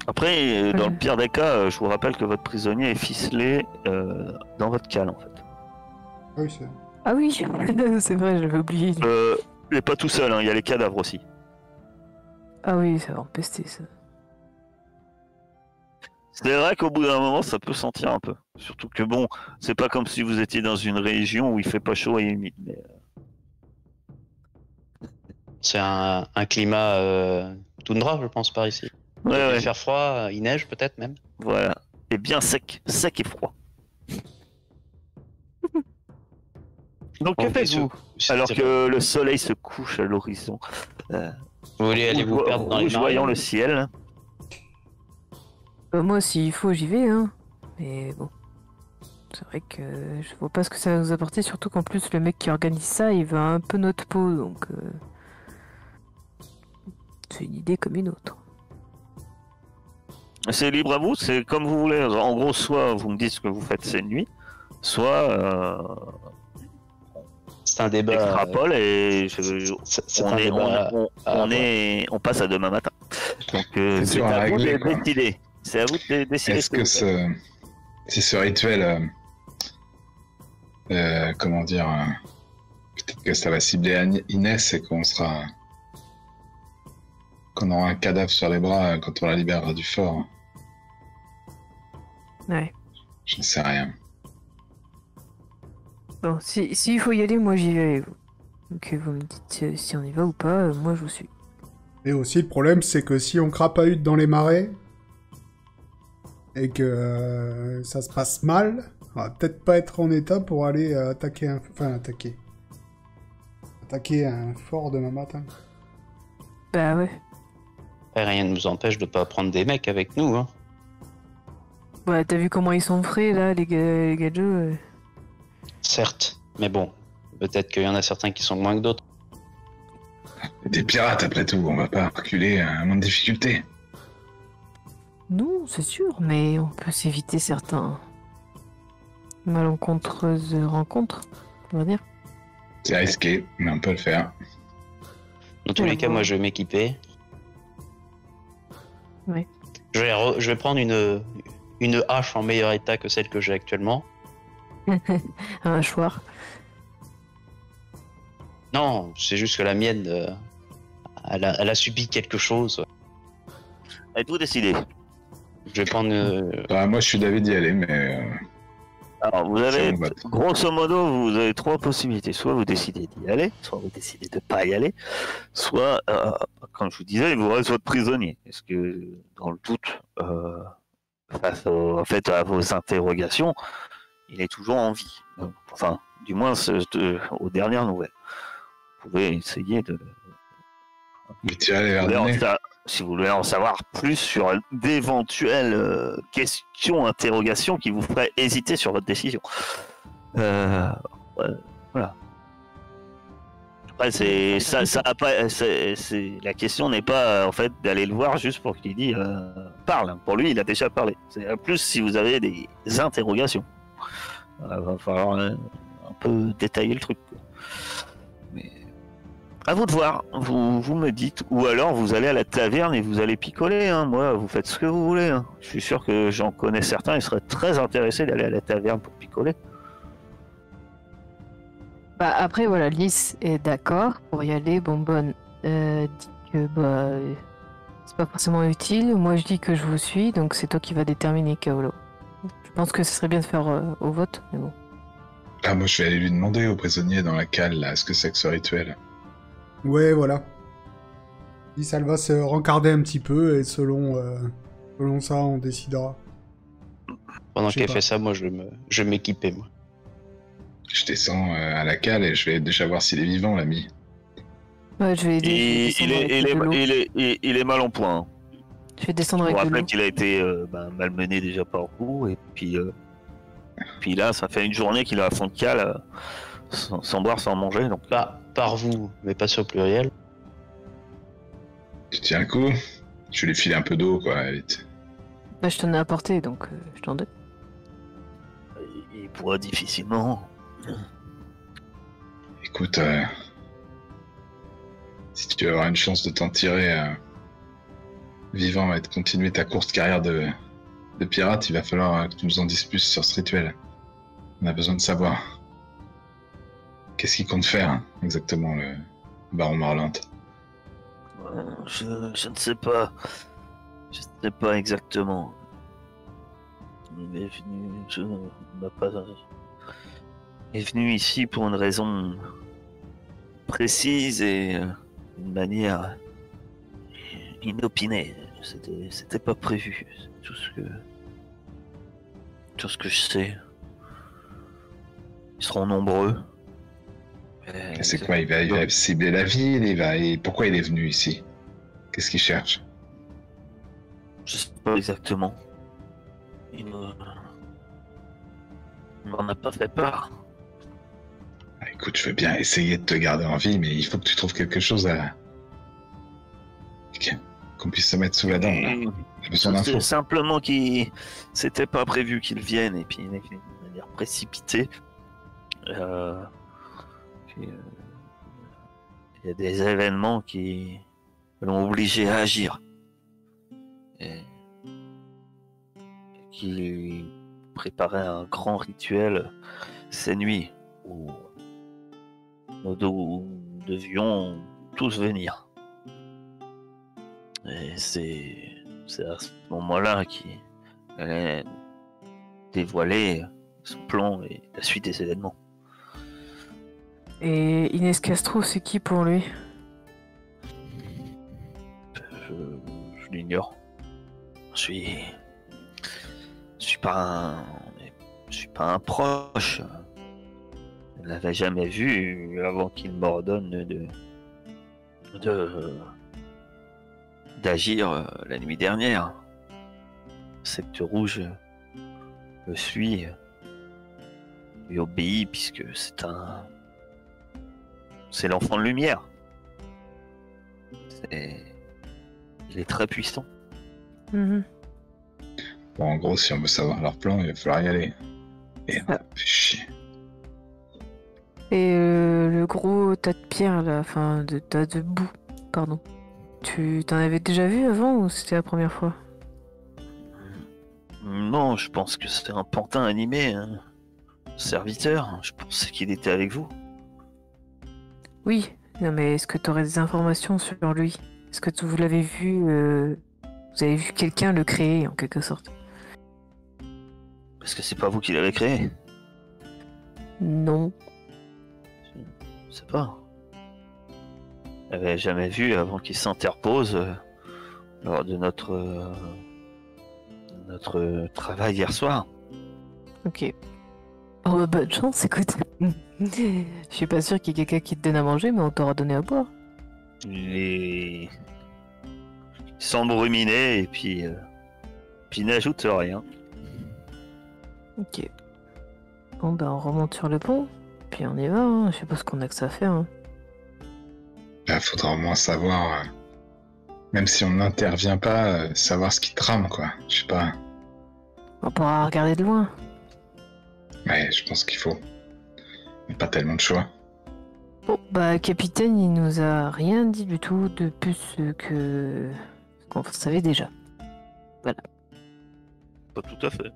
Après, dans le pire des cas, je vous rappelle que votre prisonnier est ficelé dans votre cale en fait. Oui, c'est... Ah oui, c'est vrai, j'avais oublié. Il n'est pas tout seul, hein, il y a les cadavres aussi. Ah oui, ça va empester ça. C'est vrai qu'au bout d'un moment, ça peut sentir un peu. Surtout que bon, c'est pas comme si vous étiez dans une région où il fait pas chaud et humide. Mais... C'est un climat toundra, je pense, par ici. Il va ouais. faire froid, il neige peut-être même. Voilà. Et bien sec et froid. Donc que faites-vous alors que le soleil se couche à l'horizon? Vous voulez aller vous perdre dans les marais? Voyant le ciel. Moi, s'il faut, j'y vais, hein. Mais bon. C'est vrai que je vois pas ce que ça va nous apporter, surtout qu'en plus, le mec qui organise ça, il veut un peu notre peau, donc... C'est une idée comme une autre. C'est libre à vous, c'est comme vous voulez. En gros, soit vous me dites ce que vous faites cette nuit, soit... C'est un débat... extrapole et on passe à demain matin. Donc c'est à vous de décider. C'est à vous de décider. Est-ce que si ce rituel, comment dire, peut-être que ça va cibler Inès et qu'on aura un cadavre sur les bras quand on la libérera du fort. Ouais. Je ne sais rien. Bon, s'il faut y aller, moi j'y vais avec vous. Donc vous me dites si on y va ou pas, moi je vous suis. Et aussi, le problème, c'est que si on crapahute dans les marais, et que ça se passe mal, on va peut-être pas être en état pour aller attaquer un fort demain matin. Bah ouais. Rien ne nous empêche de pas prendre des mecs avec nous. Hein. Bah t'as vu comment ils sont frais là, les gars de jeu Certes, mais bon, peut-être qu'il y en a certains qui sont moins que d'autres. Des pirates après tout, on va pas reculer à moins de difficultés. Non, c'est sûr, mais on peut s'éviter certains malencontreuses rencontres, on va dire. C'est risqué, mais on peut le faire. Dans tous les cas, moi je vais m'équiper. Ouais. Je vais prendre une hache en meilleur état que celle que j'ai actuellement. Un hachoir. Non, c'est juste que la mienne, elle a subi quelque chose. Êtes-vous décidé? Je vais prendre... Moi, je suis d'avis d'y aller, mais... Alors, vous avez, grosso modo, vous avez trois possibilités. Soit vous décidez d'y aller, soit vous décidez de pas y aller, soit, comme je vous disais, il vous reste votre prisonnier. Est-ce que, dans le doute, face à vos interrogations, il est toujours en vie? Enfin, du moins, aux dernières nouvelles. Vous pouvez essayer de... Si vous voulez en savoir plus sur d'éventuelles questions, interrogations qui vous feraient hésiter sur votre décision. Voilà. Après, la question n'est pas en fait d'aller le voir juste pour qu'il dise parle. Pour lui, il a déjà parlé. C'est plus si vous avez des interrogations. Il va falloir un peu détailler le truc. Mais À vous de voir, vous me dites, ou alors vous allez à la taverne et vous allez picoler, hein. Moi, vous faites ce que vous voulez, hein. Je suis sûr que j'en connais certains, ils seraient très intéressés d'aller à la taverne pour picoler. Bah après voilà, Lys est d'accord pour y aller. Bonbonne dit que c'est pas forcément utile. Moi je dis que je vous suis, donc c'est toi qui vas déterminer, Kaolo. Je pense que ce serait bien de faire au vote, mais bon. Ah, moi, je vais aller lui demander au prisonnier dans la cale, là, ce que c'est que ce rituel. Ouais, voilà. Lys, elle va se rencarder un petit peu et selon ça, on décidera. Pendant Je sais qu'elle pas. fait ça, moi, je vais m'équiper, moi. Je descends à la cale et je vais déjà voir s'il est vivant, l'ami. Ouais, je vais Il descendre avec de l'eau. est mal en point, hein. Je vais descendre Je vous avec de rappelle l'eau. qu'il a été malmené déjà par vous, et puis là, ça fait une journée qu'il est à fond de cale, sans boire, sans manger, donc Bah, par vous, mais pas sur le pluriel. Tu tiens le coup? Je vais lui filer un peu d'eau, quoi, vite. Bah, je t'en ai apporté, donc je t'en donne. il pourra difficilement. Écoute, si tu veux avoir une chance de t'en tirer vivant et de continuer ta courte carrière de pirate, il va falloir que tu nous en dises plus sur ce rituel. On a besoin de savoir. Qu'est-ce qu'il compte faire, hein, exactement, le baron Morlante? Je ne sais pas. Je ne sais pas exactement. Il est venu. Il est venu ici pour une raison précise et d'une manière inopinée. C'était pas prévu. C'est tout ce que je sais. Ils seront nombreux. Et c'est quoi? Il va cibler la ville, et pourquoi il est venu ici? Qu'est-ce qu'il cherche? Je sais pas exactement. Il m'en a pas fait part. Ah, écoute, je veux bien essayer de te garder en vie, mais il faut que tu trouves quelque chose qu'on puisse se mettre sous la dent, là. J'ai besoin d'infos. C'est simplement qu'il c'était pas prévu qu'il vienne et puis d'une manière précipitée. Il y a des événements qui l'ont obligé à agir et qui préparait un grand rituel ces nuits où nous devions tous venir. Et c'est à ce moment-là qu'il allait dévoiler son plan et la suite des événements. Et Inès Castro, c'est qui pour lui? Je l'ignore. Je suis pas un proche. Je ne l'avais jamais vu avant qu'il m'ordonne d'agir la nuit dernière. Secte Rouge le suit, lui obéit puisque c'est l'enfant de lumière. Il est très puissant. Mhm. Bon, en gros, si on veut savoir leur plan, il va falloir y aller. Et Ah. fait chier. Et le gros tas de pierre là, enfin de tas de boue, pardon. Tu t'en avais déjà vu avant ou c'était la première fois? Non, je pense que c'était un pantin animé, un serviteur. Je pensais qu'il était avec vous. Oui, non mais est-ce que tu aurais des informations sur lui? Est-ce que vous l'avez vu, vous avez vu quelqu'un le créer en quelque sorte? Parce que c'est pas vous qui l'avez créé. Non. Je sais pas. Je l'avais jamais vu avant qu'il s'interpose lors de notre travail hier soir. Ok. Oh, bah, bonne chance, écoute. Je suis pas sûr qu'il y ait quelqu'un qui te donne à manger, mais on t'aura donné à boire. Il semble ruminer et puis il n'ajoute rien. Ok. Bon, bah, on remonte sur le pont, puis on y va, hein. Je sais pas ce qu'on a que ça à faire, hein. Là, faudra au moins savoir, même si on n'intervient pas, savoir ce qui trame, quoi. Je sais pas. On pourra regarder de loin. Ouais, je pense qu'il faut. Mais pas tellement de choix. Bon, bah, capitaine, il nous a rien dit du tout de plus que ce qu'on savait déjà. Pas tout à fait.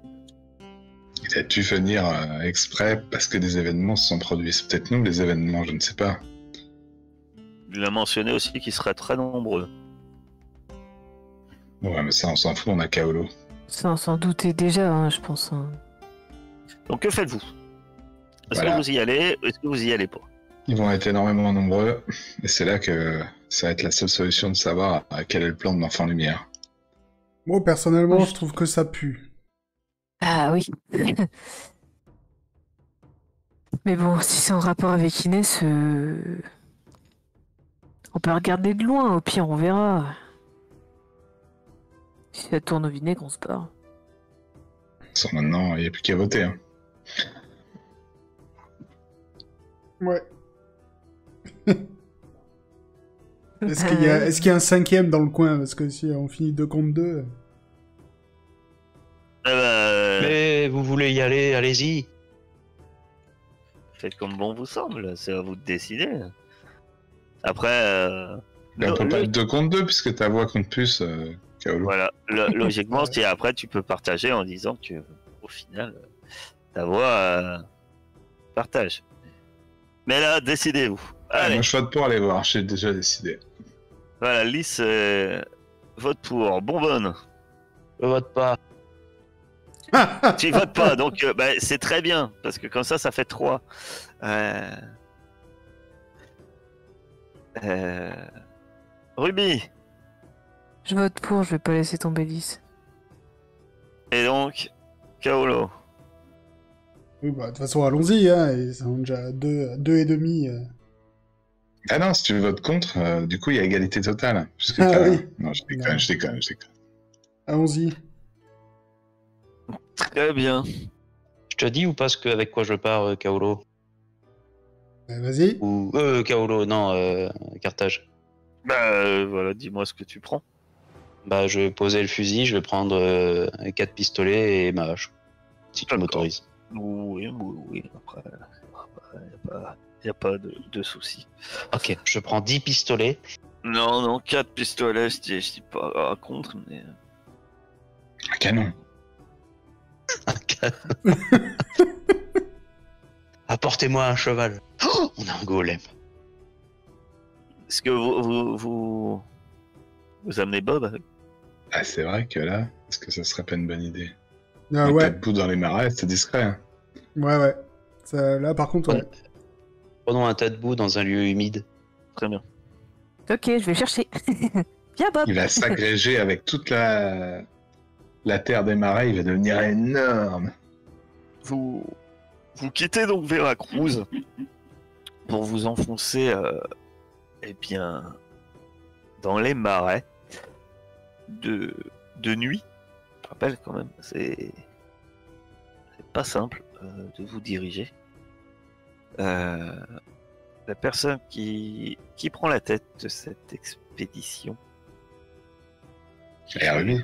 Il a dû venir exprès parce que des événements se sont produits. C'est peut-être nous les événements, je ne sais pas. Il a mentionné aussi qu'ils seraient très nombreux. Ouais, mais ça, on s'en fout, on a Kaolo. Ça, on s'en doutait déjà, hein, je pense. Hein. Donc que faites-vous? Est-ce Voilà. que vous y allez? Est-ce que vous y allez pas? Ils vont être énormément nombreux, et c'est là que ça va être la seule solution de savoir quel est le plan de l'enfant lumière. Moi, personnellement, Oui. je trouve que ça pue. Ah oui. Mais bon, si c'est en rapport avec Inès, on peut regarder de loin, au pire, on verra. Si ça tourne au vinaigre, on se barre. Sans maintenant, il n'y a plus qu'à voter. Hein. Ouais. Est-ce qu'il y a un cinquième dans le coin? Parce que si on finit 2 contre 2... Mais vous voulez y aller, allez-y. Faites comme bon vous semble, c'est à vous de décider. Après, Mais on peut pas être 2 contre 2 puisque ta voix compte plus, Kaolo. voilà, logiquement, si après tu peux partager en disant que au final, ta voix partage. Mais là, décidez-vous. Allez, Moi, je vote pour aller voir, j'ai déjà décidé. voilà, Lys vote pour. Bonbonne, Je vote pas. tu votes pas, donc bah, c'est très bien, parce que comme ça fait 3. Ruby, Je vote pour, je vais pas laisser tomber Lys. et donc, Kaolo. Oui, bah, de toute façon, allons-y, hein. Ils sont déjà 2 et demi. Ah non, si tu votes contre, du coup, il y a égalité totale. Puisque Ah t'as- oui. Non, je déconne, Non. je déconne. Allons-y. Très bien. Je te dis ou pas avec quoi je pars, Kaolo? Vas-y. Ou Kaolo, non, Carthage. Bah voilà, dis-moi ce que tu prends. Bah, je vais poser le fusil, je vais prendre 4 pistolets et ma hache. Si tu D'accord. m'autorises. Oui, après, y a pas de soucis. Ok, je prends 10 pistolets. Non, 4 pistolets, je dis pas contre, mais... Un canon. Apportez-moi un cheval. Oh, on a un golem. Est-ce que vous amenez Bob? Ah, c'est vrai que là, est-ce que ça serait pas une bonne idée? Ah Un ouais. tas de boue dans les marais, c'est discret. Hein. Ouais. Ça, là, par contre, ouais. Prenons un tas de boue dans un lieu humide. Très bien. Ok, je vais le chercher. Viens, Bob. Il va s'agréger avec toute la terre des marais, il va devenir énorme. Vous quittez donc Veracruz pour vous enfoncer eh bien, dans les marais de nuit. Je rappelle quand même, c'est pas simple de vous diriger. La personne qui prend la tête de cette expédition. Et Ruby,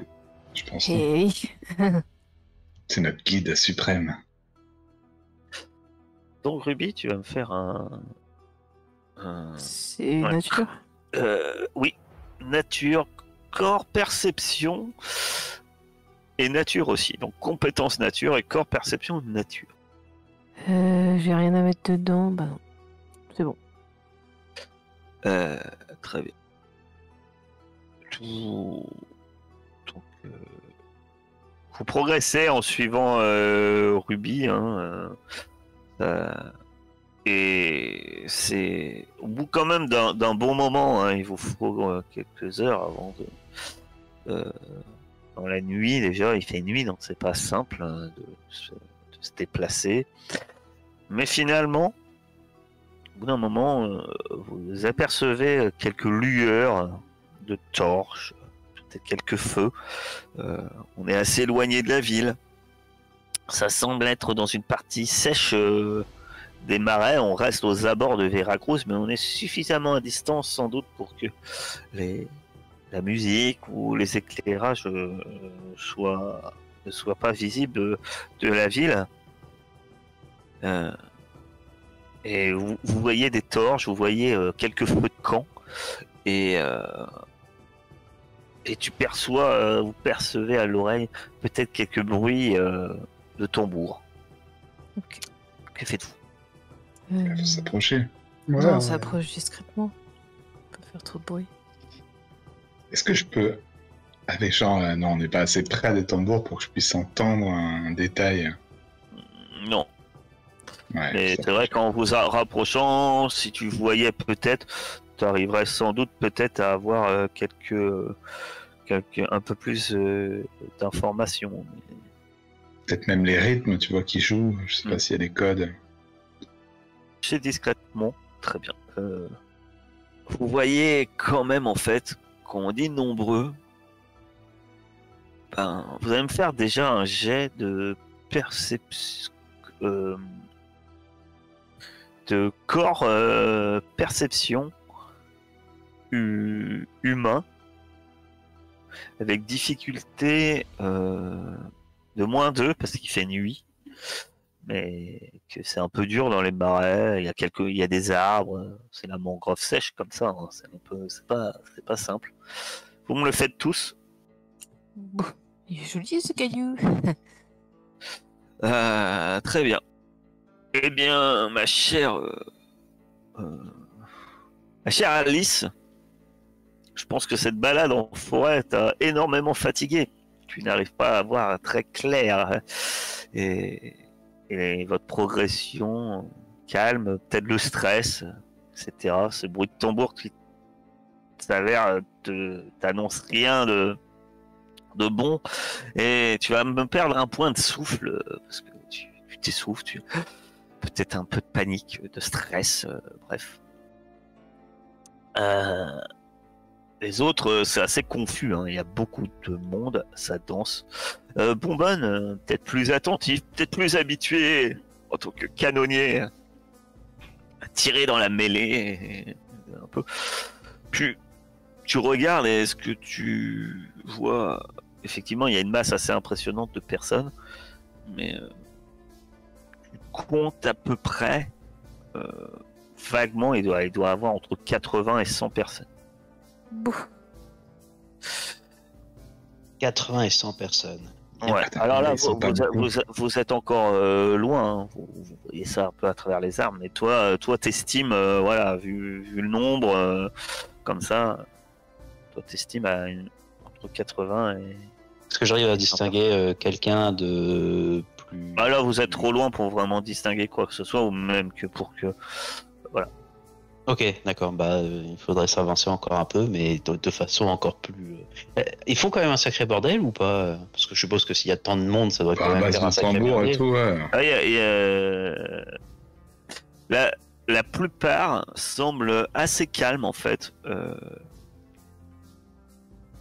je pense. Eh oui. C'est notre guide suprême. Donc Ruby, tu vas me faire un C'est Ouais. nature. oui, nature, corps, perception et nature aussi. Donc compétence nature et corps, perception, nature. J'ai rien à mettre dedans. Bah non. C'est bon. Très bien. Donc, vous progressez en suivant Ruby. Hein, et c'est au bout quand même d'un bon moment. Hein, il vous faut quelques heures avant de... dans la nuit déjà, il fait nuit, donc c'est pas simple hein, de se déplacer. Mais finalement, au bout d'un moment, vous apercevez quelques lueurs de torches, peut-être quelques feux. On est assez éloigné de la ville. Ça semble être dans une partie sèche des marais. On reste aux abords de Veracruz, mais on est suffisamment à distance sans doute pour que la musique ou les éclairages ne soient pas visibles de la ville. Et vous voyez des torches, vous voyez quelques feux de camp, et tu perçois, vous percevez à l'oreille peut-être quelques bruits de tambour. Ok. Que faites-vous? Il faut s'approcher. Ouais, Non, on ouais. s'approche discrètement. On peut faire trop de bruit. Est-ce que je peux, avec genre, non, on n'est pas assez près des tambours pour que je puisse entendre un détail. Non. Ouais, Mais ça c'est vrai marche. qu'en vous rapprochant, si tu voyais peut-être, tu arriverais sans doute peut-être à avoir un peu plus d'informations. Peut-être même les rythmes, tu vois, qui jouent. Je sais pas Mm. s'il y a des codes. C'est discrètement, très bien. Vous voyez quand même en fait, quand on dit nombreux, ben, vous allez me faire déjà un jet de perception, de corps perception humain, avec difficulté de -2 parce qu'il fait nuit, mais que c'est un peu dur dans les marais. Il y a des arbres, c'est la mangrove sèche comme ça. Hein, c'est pas simple. Vous me le faites tous. Il est joli ce caillou. Très bien. Eh bien, ma chère Alice, je pense que cette balade en forêt t'a énormément fatigué. Tu n'arrives pas à voir très clair. Et votre progression calme, peut-être le stress, etc. Ce bruit de tambour qui s'avère t'annonce rien de bon. Et tu vas me perdre un point de souffle parce que tu t'essouffles. Peut-être un peu de panique, de stress, bref. Les autres, c'est assez confus, hein. Il y a beaucoup de monde, ça danse. Bonbonne, peut-être plus attentif, peut-être plus habitué en tant que canonnier à tirer dans la mêlée, un peu. Puis tu regardes et est-ce que tu vois, effectivement, il y a une masse assez impressionnante de personnes, mais tu comptes à peu près, vaguement, il doit avoir entre 80 et 100 personnes. Bouh. 80 et 100 personnes. Ouais. Attends, Alors là, ils sont pas beaucoup. vous êtes encore loin. Hein. Vous voyez ça un peu à travers les arbres. Mais toi, t'estimes, voilà, vu le nombre, comme ça, toi, t'estimes entre 80 et. Est-ce que j'arrive à distinguer quelqu'un de plus... Ah là, vous êtes trop loin pour vraiment distinguer quoi que ce soit, ou même que pour que. Voilà. Ok, d'accord. Bah, il faudrait s'avancer encore un peu, mais de façon encore plus. Ils font quand même un sacré bordel ou pas? Parce que je suppose que s'il y a tant de monde, ça doit quand À même base faire un de sacré tambour bordel. et tout, ouais. Ah, la plupart semblent assez calmes en fait.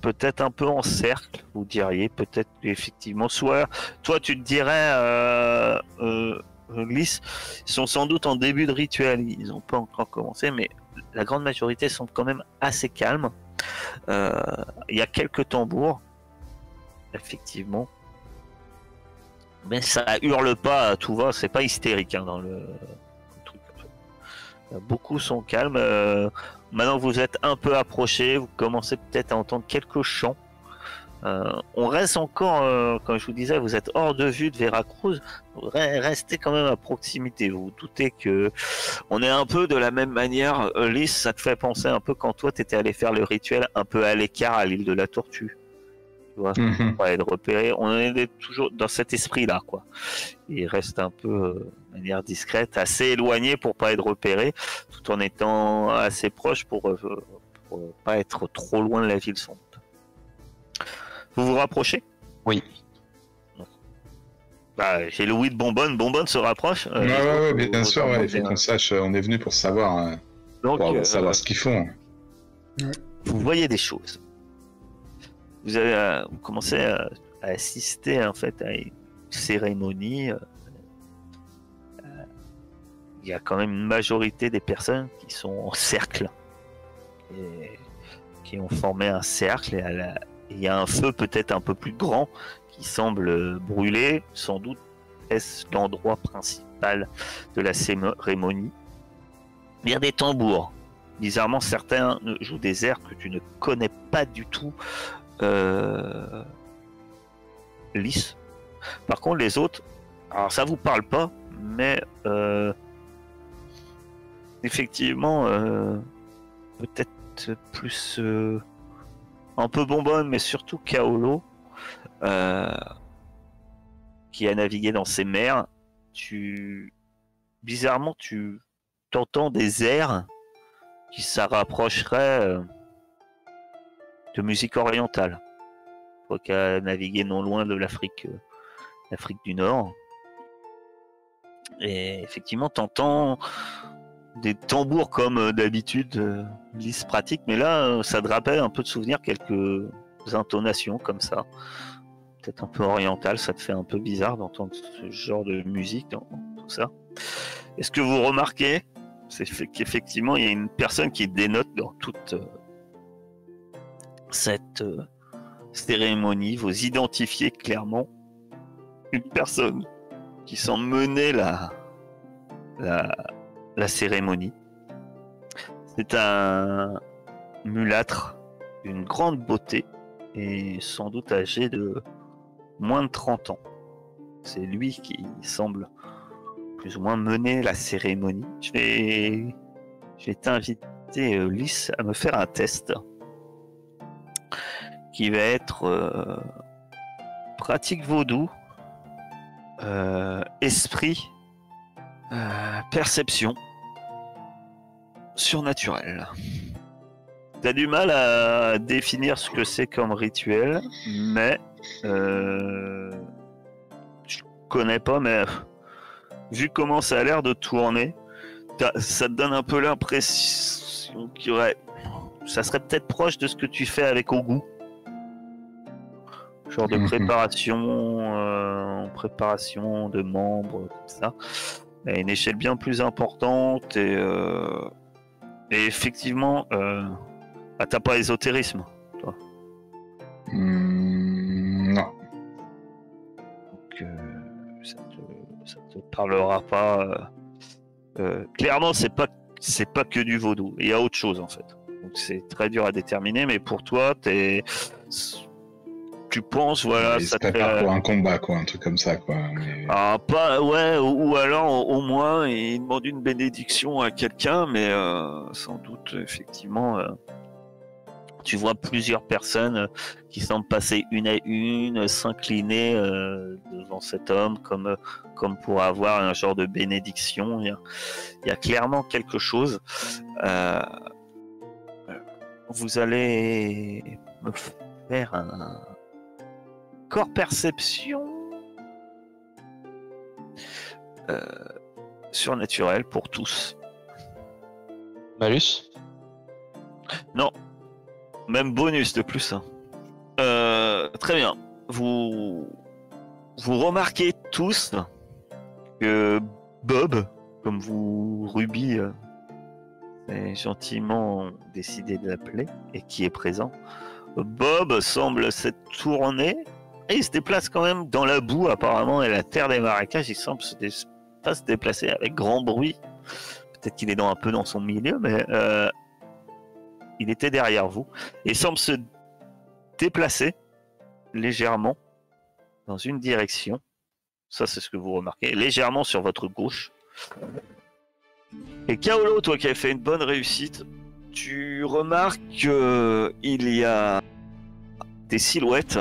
Peut-être un peu en cercle, vous diriez. Peut-être effectivement. Soit toi, tu te dirais, Lys, ils sont sans doute en début de rituel. Ils n'ont pas encore commencé, mais la grande majorité semble quand même assez calme. Il y a quelques tambours, effectivement. Mais ça hurle pas à tout va, c'est pas hystérique hein, dans le truc. Beaucoup sont calmes. Maintenant que vous êtes un peu approché, vous commencez peut-être à entendre quelques chants. On reste encore, comme je vous disais, vous êtes hors de vue de Veracruz. Restez quand même à proximité. Vous vous doutez que on est un peu de la même manière. Lys, ça te fait penser un peu quand toi t'étais allé faire le rituel un peu à l'écart à l'île de la Tortue. Tu vois, Mhm. pour être repéré. On est toujours dans cet esprit-là, quoi. Il reste un peu de manière discrète, assez éloigné pour pas être repéré, tout en étant assez proche pour pas être trop loin de la ville sans doute. Vous vous rapprochez? Oui. Bah, j'ai Louis de Bonbonne. Bonbonne se rapproche. Ouais, les ouais, autres, bien vous sûr, ouais, il entendez, faut qu'on sache, on est venu pour savoir, Donc, pour savoir ce qu'ils font. vous voyez des choses. Vous commencez à assister en fait à une cérémonie. Il y a quand même une majorité des personnes qui sont en cercle et qui ont formé un cercle. Et il y a un feu peut-être un peu plus grand qui semble brûler. Sans doute est-ce l'endroit principal de la cérémonie. Il y a des tambours. Bizarrement, certains jouent des airs que tu ne connais pas du tout. Lys. Par contre, les autres, alors ça vous parle pas, mais effectivement, peut-être plus un peu Bonbonne, mais surtout Kaolo, qui a navigué dans ces mers. Bizarrement, tu t'entends des airs qui ça rapprocherait de musique orientale. Toi qui as navigué non loin de l'Afrique du Nord. Et effectivement, t'entends des tambours comme d'habitude, Lys pratique, mais là, ça te rappelle un peu de souvenirs, quelques intonations comme ça. Peut-être un peu oriental, ça te fait un peu bizarre d'entendre ce genre de musique dans tout ça. Et ce que vous remarquez, c'est qu'effectivement, il y a une personne qui dénote dans toute cette cérémonie. Vous identifiez clairement une personne qui semble mener la cérémonie. C'est un mulâtre d'une grande beauté et sans doute âgé de moins de 30 ans. C'est lui qui semble plus ou moins mener la cérémonie. Je vais t'inviter, Lys, à me faire un test qui va être pratique vaudou, esprit, perception, surnaturel. T'as du mal à définir ce que c'est comme rituel, mais je connais pas, mais vu comment ça a l'air de tourner, ça te donne un peu l'impression qu'il y aurait... Ça serait peut-être proche de ce que tu fais avec Ogu. Genre de préparation de membres, comme ça. À une échelle bien plus importante et effectivement, t'as pas ésotérisme, toi. Non. Donc, ça te parlera pas. Clairement, c'est pas que du vaudou. Il y a autre chose en fait. Donc c'est très dur à déterminer, mais pour toi, tu penses, voilà, ça te prépare pour un combat, quoi, un truc comme ça, quoi. Mais... Ah, pas, ouais, ou alors au moins il demande une bénédiction à quelqu'un, mais sans doute, effectivement, tu vois plusieurs personnes qui semblent passer une à une, s'incliner devant cet homme comme pour avoir un genre de bénédiction. Il y a clairement quelque chose. Vous allez me faire un corps perception surnaturel pour tous. Malus? Non. Même bonus de plus. Très bien. Vous remarquez tous que Bob, comme vous, Ruby, avez gentiment décidé de l'appeler, et qui est présent, Bob semble s'être tourné, et il se déplace quand même dans la boue, apparemment, et la terre des marécages, il semble pas se déplacer avec grand bruit. Peut-être qu'il est un peu dans son milieu, mais il était derrière vous, et semble se déplacer légèrement dans une direction. Ça, c'est ce que vous remarquez, légèrement sur votre gauche. Et Kaolo, toi qui as fait une bonne réussite, tu remarques qu'il y a des silhouettes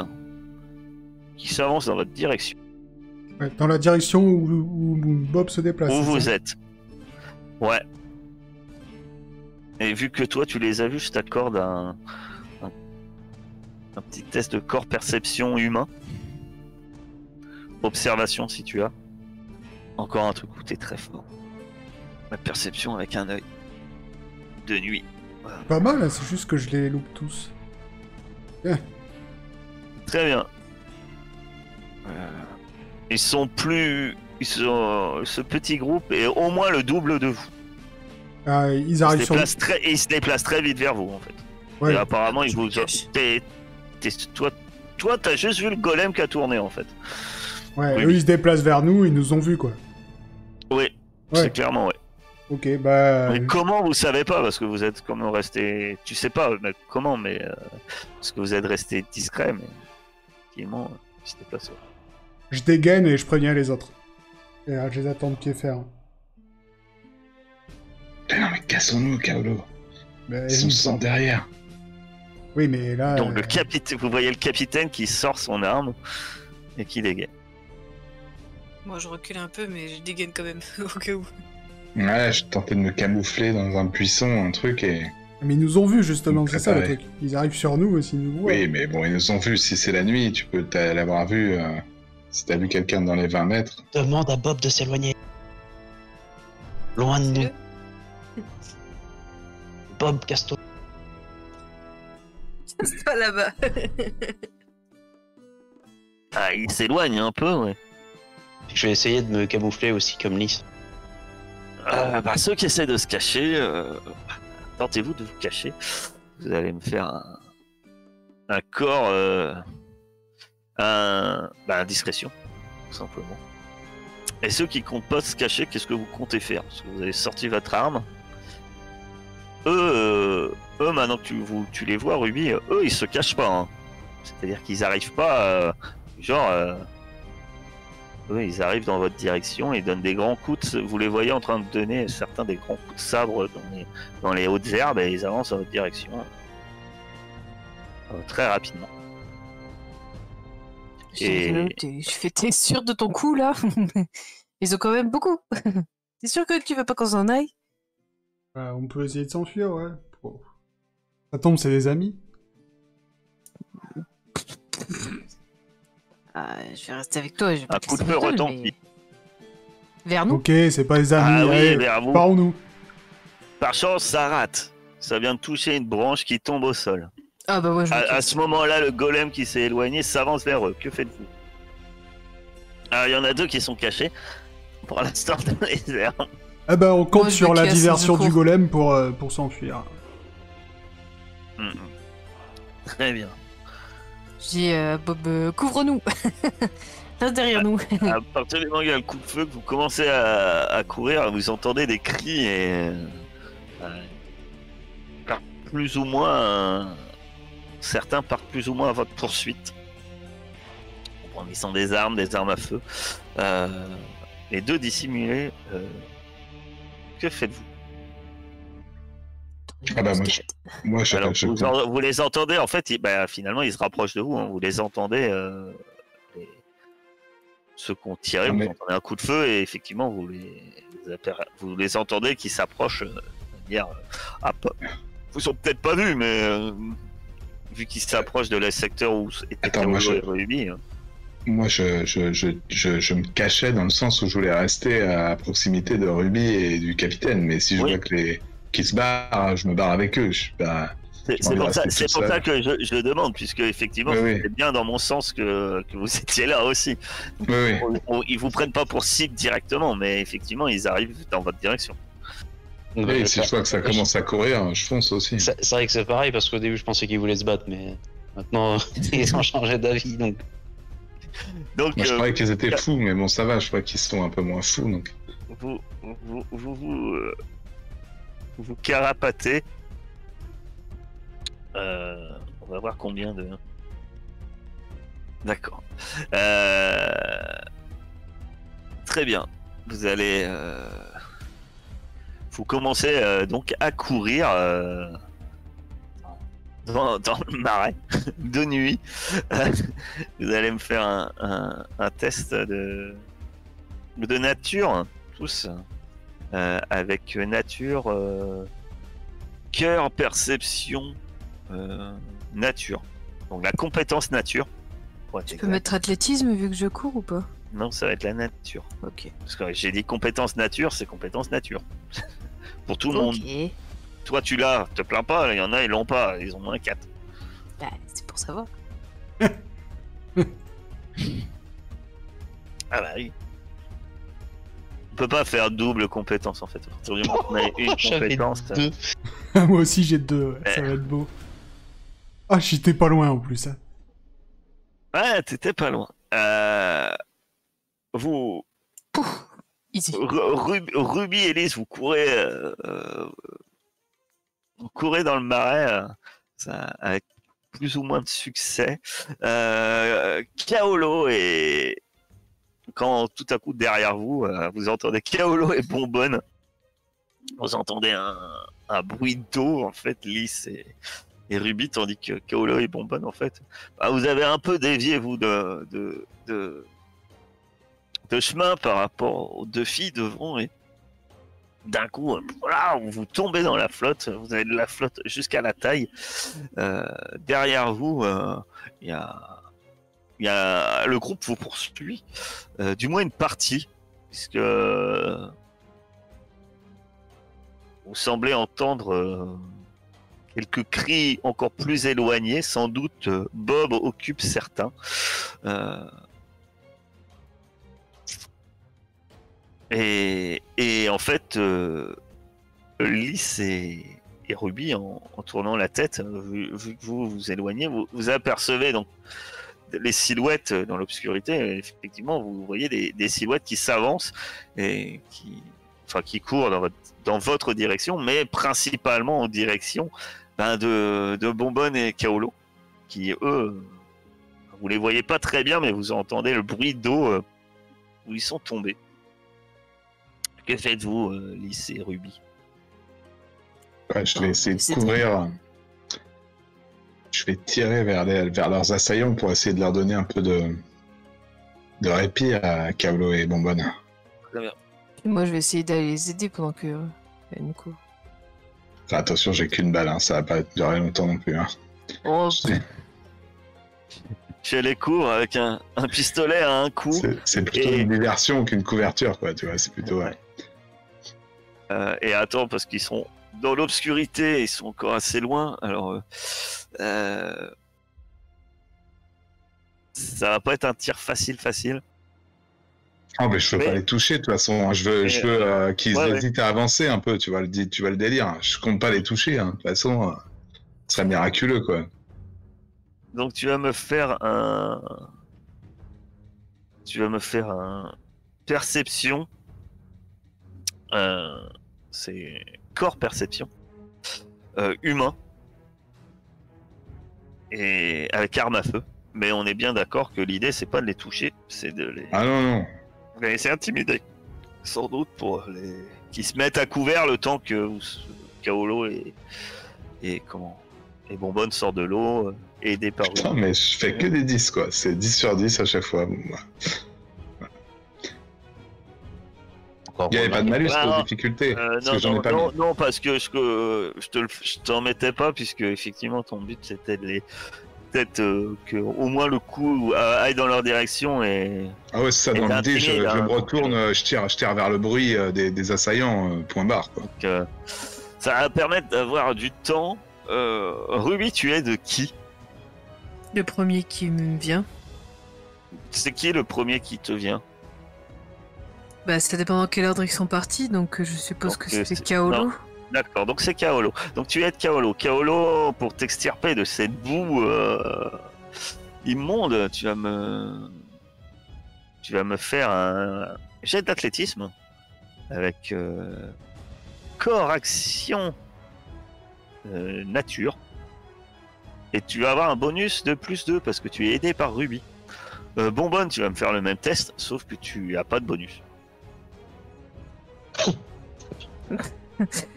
qui s'avancent dans votre direction. Ouais, dans la direction où Bob se déplace. Où vous êtes. Ouais. Et vu que toi tu les as vus, je t'accorde un petit test de corps perception humain. Observation si tu as. Encore un truc où t'es très fort. La perception avec un œil. De nuit. Voilà. Pas mal, hein, c'est juste que je les loupe tous. Bien. Très bien. Ils sont ce petit groupe est au moins le double de vous. Ah, ils arrivent sur... Ils se déplacent très vite vers vous en fait. Ouais. Et apparemment ils vous... Toi t'as juste vu le golem qui a tourné en fait. Ouais, oui, eux ils se déplacent vers nous, ils nous ont vus quoi. Oui, c'est clairement ouais. Ok, bah... Mais comment vous savez pas parce que vous êtes comment resté. Tu sais pas mais comment, mais parce que vous êtes resté discret, mais effectivement, c'était pas ça. Je dégaine et je préviens les autres. Et je les attends de pied ferme. Non, mais cassons-nous, Kaolo. Bah, Ils sont sans derrière. Oui, mais là... Donc le capitaine, vous voyez le capitaine qui sort son arme et qui dégaine. Moi, je recule un peu, mais je dégaine quand même, au cas où. Ouais, je tentais de me camoufler dans un buisson, un truc, et... Mais ils nous ont vus, justement, c'est ça le Préparé. truc. Ils arrivent sur nous et s'ils nous voient... Oui, mais bon, ils nous ont vus. Si c'est la nuit, tu peux l'avoir vu. Si t'as vu quelqu'un dans les 20 mètres. Demande à Bob de s'éloigner. Loin de nous. Bob, casse-toi. C'est pas là-bas. Ah, il s'éloigne un peu, ouais. Je vais essayer de me camoufler aussi comme Lys. Bah, ceux qui essaient de se cacher, tentez-vous de vous cacher. Vous allez me faire un corps, discrétion, tout simplement. Et ceux qui comptent pas se cacher, qu'est-ce que vous comptez faire? Parce que vous avez sorti votre arme. Eux, maintenant que tu les vois, Ruby, eux, ils se cachent pas. Hein. C'est-à-dire qu'ils arrivent pas, eux, ils arrivent dans votre direction et donnent des grands coups. Vous les voyez en train de donner certains des grands coups de sabre dans les hautes herbes et ils avancent dans votre direction très rapidement. T'es sûr de ton coup, là? Ils ont quand même beaucoup. T'es sûr que tu veux pas qu'on s'en aille? on peut essayer de s'enfuir, ouais. Oh. Ça tombe, c'est des amis. Je vais rester avec toi. Je vais pas Un te coup de laisser feu seul, retentit. mais- Vers nous? Ok, c'est pas des amis, Ah oui, allez, vers vous. parlons-nous. Par chance, ça rate. Ça vient de toucher une branche qui tombe au sol. Ah bah ouais, je me À casse. ce moment-là, le golem qui s'est éloigné s'avance vers eux. Que faites-vous? Alors, il y en a deux qui sont cachés. Pour l'instant, dans les herbes. Eh ben, on compte Moi, je sur me la casse, diversion je du cours. golem pour s'enfuir. Très bien. Je dis, Bob, couvre-nous. Reste derrière nous. À partir du moment où il y a le coup de feu, que vous commencez à courir, vous entendez des cris et plus ou moins certains partent plus ou moins à votre poursuite en brandissant des armes à feu. Les deux dissimulés. Que faites-vous? Ah bah moi je Alors, je- vous les entendez en fait, finalement ils se rapprochent de vous, hein, vous les entendez, ceux qui ont tiré, Ah, vous mais- entendez un coup de feu et effectivement vous les entendez qui s'approchent de manière vous ont peut-être pas vu, mais vu qu'ils s'approchent de la secteur où était Attends, moi, Kaolo et Ruby, hein. Moi, je me cachais dans le sens où je voulais rester à proximité de Ruby et du capitaine, mais si je Oui. vois que qui se barrent, je me barre avec eux. Je suis pas... C'est envie de pour ça, rester c'est tout pour seul. ça que je demande, puisque effectivement Oui, oui. c'est bien dans mon sens que vous étiez là aussi. Oui, Ils vous prennent pas pour cible directement, mais effectivement ils arrivent dans votre direction. oui, si je vois que ça commence à courir, je fonce aussi. C'est vrai que c'est pareil parce qu'au début je pensais qu'ils voulaient se battre, mais maintenant ils ont changé d'avis donc. Donc Moi, je croyais qu'ils étaient fous, mais bon, ça va, je crois qu'ils sont un peu moins fous, donc... vous carapatez. On va voir combien de. D'accord. Très bien. Vous allez. Vous commencez donc à courir dans le marais de nuit. Vous allez me faire un test de nature, tous. Avec nature, cœur, perception, nature. Donc la compétence nature. pour être Tu peux exact. mettre athlétisme vu que je cours ou pas? Non, ça va être la nature. Ok. Parce que j'ai dit compétence nature, c'est compétence nature. Pour tout le monde. Ok. Toi, tu l'as, te plains pas, il y en a, ils l'ont pas, ils ont moins 4. Bah, c'est pour savoir. Ah bah oui. On peut pas faire double compétence en fait. À partir du moment où on a une J'avais compétence. deux. Moi aussi j'ai deux, ouais, ça va être beau. Ah, j'étais pas loin en plus. Hein. Ouais, t'étais pas loin. Vous. Easy. Ruby et Lys, vous courez dans le marais avec plus ou moins de succès. Kaolo et quand tout à coup derrière vous, vous entendez Kaolo et Bonbonne. Vous entendez un bruit d'eau en fait, Lys et Ruby, tandis que Kaolo et Bonbonne en fait, vous avez un peu dévié vous de chemin par rapport aux deux filles devant et d'un coup, voilà, vous tombez dans la flotte, vous avez de la flotte jusqu'à la taille. Derrière vous, il y a le groupe vous poursuit, du moins une partie, puisque vous semblez entendre quelques cris encore plus éloignés. Sans doute, Bob occupe certains. Et en fait, Lys et Ruby, en tournant la tête, vu que vous vous éloignez, vous apercevez donc les silhouettes dans l'obscurité. Effectivement, vous voyez des silhouettes qui s'avancent et qui courent dans votre direction, mais principalement en direction de Bonbonne et Kaolo, qui eux, vous les voyez pas très bien, mais vous entendez le bruit d'eau où ils sont tombés. Que faites-vous, Lys et Ruby? Je vais essayer de couvrir. Je vais tirer vers leurs assaillants pour essayer de leur donner un peu de répit à Kaolo et Bonbonne. Très bien. Et moi, je vais essayer d'aller les aider pendant que elle nous couvre. Enfin, attention, j'ai qu'une balle, hein, ça va pas durer longtemps non plus. Hein. Oh, Je les cours avec un pistolet à un coup. C'est plutôt une diversion qu'une couverture, quoi, tu vois, c'est plutôt... Ouais. Et attends, parce qu'ils sont dans l'obscurité, ils sont encore assez loin, alors... ça va pas être un tir facile. Ah, mais je peux pas les toucher, de toute façon. Je veux qu'ils hésitent à avancer un peu, tu vois le délire. Je compte pas les toucher, hein. De toute façon, ce serait miraculeux, quoi. Donc tu vas me faire un perception. C'est corps perception. Humain. Et avec arme à feu. Mais on est bien d'accord que l'idée, c'est pas de les toucher, c'est de les... Ah non. Vous allez essayer d'intimider. Sans doute pour les... qui se mettent à couvert le temps que Kaolo et Bonbonne sortent de l'eau, aidés par... Putain, mais je fais que des 10, quoi. C'est 10 sur 10 à chaque fois. Il n'y avait pas de malus de difficulté. Non, parce que je t'en mettais pas, puisque effectivement ton but c'était de les... Peut-être que au moins le coup aille dans leur direction et... Ah ouais, c'est ça, dans l'idée, je me retourne, je tire vers le bruit des assaillants, point barre, quoi. Donc, ça va permettre d'avoir du temps. Ruby, tu es de qui? le premier qui me vient. C'est qui le premier qui te vient? Bah, ça dépend dans quel ordre ils sont partis, donc je suppose que c'était Kaolo. D'accord, donc c'est Kaolo. Donc tu es de Kaolo. Kaolo, pour t'extirper de cette boue immonde, tu vas me faire un jet d'athlétisme avec corps, action, nature. Et tu vas avoir un bonus de plus 2 parce que tu es aidé par Ruby. Bonbonne, tu vas me faire le même test, sauf que tu as pas de bonus.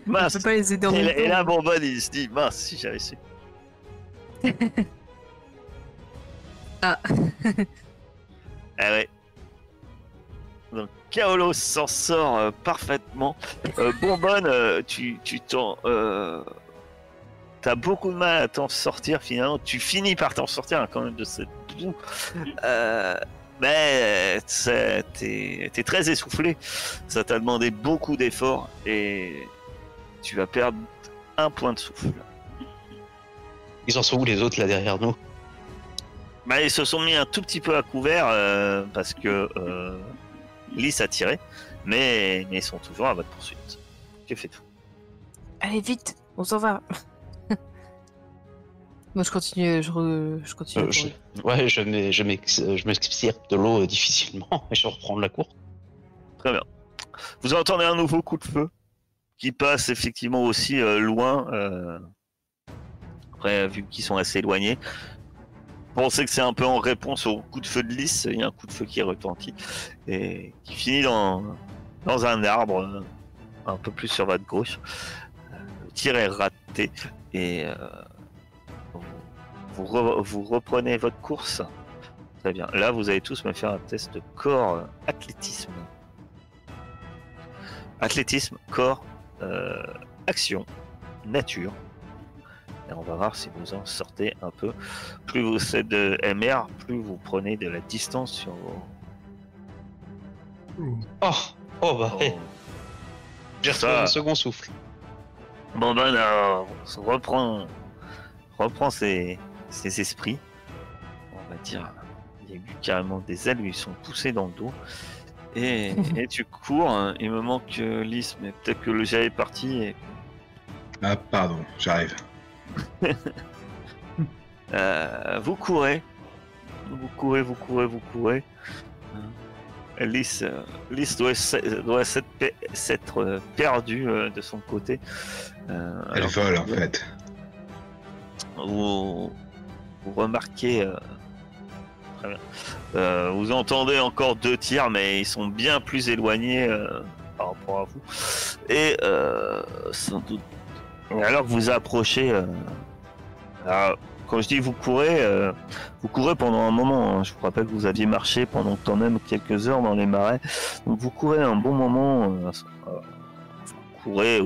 Mince. On peut pas les aider en même temps. Et là, Bonbonne, il se dit, mince, si j'avais su. Ah. Ah ouais. Donc, Kaolo s'en sort parfaitement. Bonbonne, tu t'as beaucoup de mal à t'en sortir finalement. Tu finis par t'en sortir quand même de cette boue. Mais t'es très essoufflé. Ça t'a demandé beaucoup d'efforts et tu vas perdre 1 point de souffle. Ils en sont où les autres là derrière nous? Bah, ils se sont mis un tout petit peu à couvert parce que Lys a tiré, mais ils sont toujours à votre poursuite. Que faites-vous? Allez vite, on s'en va. Moi je continue, je continue. Je m'extirpe de l'eau difficilement et je reprends la course. Très bien. Vous entendez un nouveau coup de feu qui passe effectivement aussi loin. Après, vu qu'ils sont assez éloignés, pensez que c'est un peu en réponse au coup de feu de Lys. Il y a un coup de feu qui retentit et qui finit dans un arbre un peu plus sur votre gauche. Le tir est raté et vous reprenez votre course. Très bien. Là, vous allez tous me faire un test de corps athlétisme. Athlétisme, corps, action, nature. Et on va voir si vous en sortez un peu. Plus vous faites de MR, plus vous prenez de la distance sur vos... Oh bah, hey. J'ai retrouvé Ça. un second souffle. Bon ben là, on reprend ses esprits. On va dire, il y a eu carrément des ailes où ils sont poussés dans le dos. Et tu cours, hein. Il me manque Lys, mais peut-être que le jet est parti. Et... Ah, pardon, j'arrive. Vous courez. Lys doit s'être perdu de son côté. Elle vole en fait. Vous remarquez, très bien. Vous entendez encore 2 tirs, mais ils sont bien plus éloignés par rapport à vous. Et sans doute. Et alors que vous approchez, quand je dis vous courez pendant un moment. Hein. Je vous rappelle que vous aviez marché pendant quand même quelques heures dans les marais. Donc vous courez un bon moment. Vous courez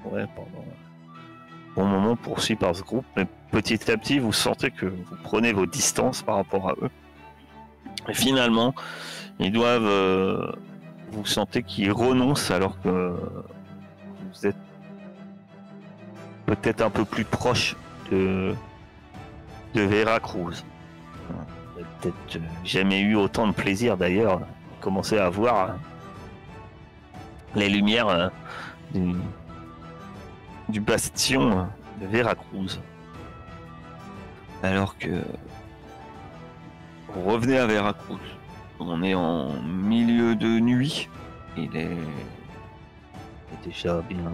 pendant un bon moment poursuivi par ce groupe. Mais petit à petit, vous sentez que vous prenez vos distances par rapport à eux. Et finalement, ils doivent... vous sentez qu'ils renoncent alors que vous êtes peut-être un peu plus proche de Veracruz. Vous n'avez peut-être jamais eu autant de plaisir d'ailleurs. Commencer à voir les lumières du bastion de Veracruz. Alors que vous revenez à Veracruz. On est en milieu de nuit. Il est déjà bien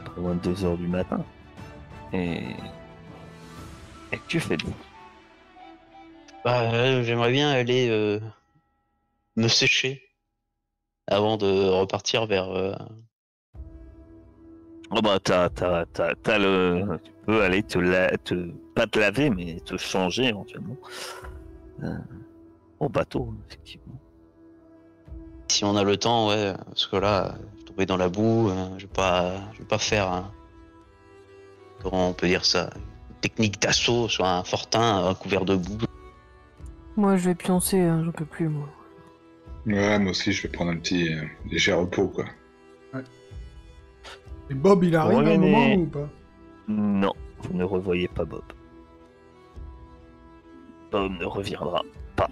pas loin de 2 heures du matin. Et que tu fais de vous? Bah, j'aimerais bien aller me sécher avant de repartir vers. Oh bah t'as tu peux aller pas te laver mais te changer éventuellement au bateau effectivement. Si on a le temps, ouais, parce que là, je suis tombé dans la boue, je vais pas faire comment on peut dire ça, une technique d'assaut sur un fortin couvert de boue. Moi, je vais pioncer, hein, j'en peux plus, moi. Ouais, moi aussi, je vais prendre un petit léger repos, quoi. Et Bob, il arrive à un Revenez. moment ou pas? Non, vous ne revoyez pas Bob. Bob ne reviendra pas.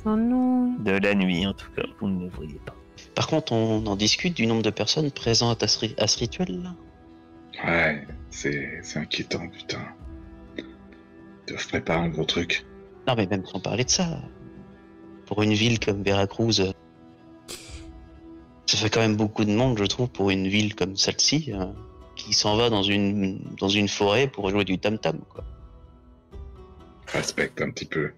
Oh non. De la nuit en tout cas, vous ne le voyez pas. Par contre, on en discute du nombre de personnes présentes à ce rituel là. Ouais, c'est inquiétant, putain. Ils doivent préparer un gros truc. Non, mais même sans parler de ça, pour une ville comme Veracruz, ça fait quand même beaucoup de monde, je trouve, pour une ville comme celle-ci, qui s'en va dans une forêt pour jouer du tam-tam, quoi. Respecte un petit peu,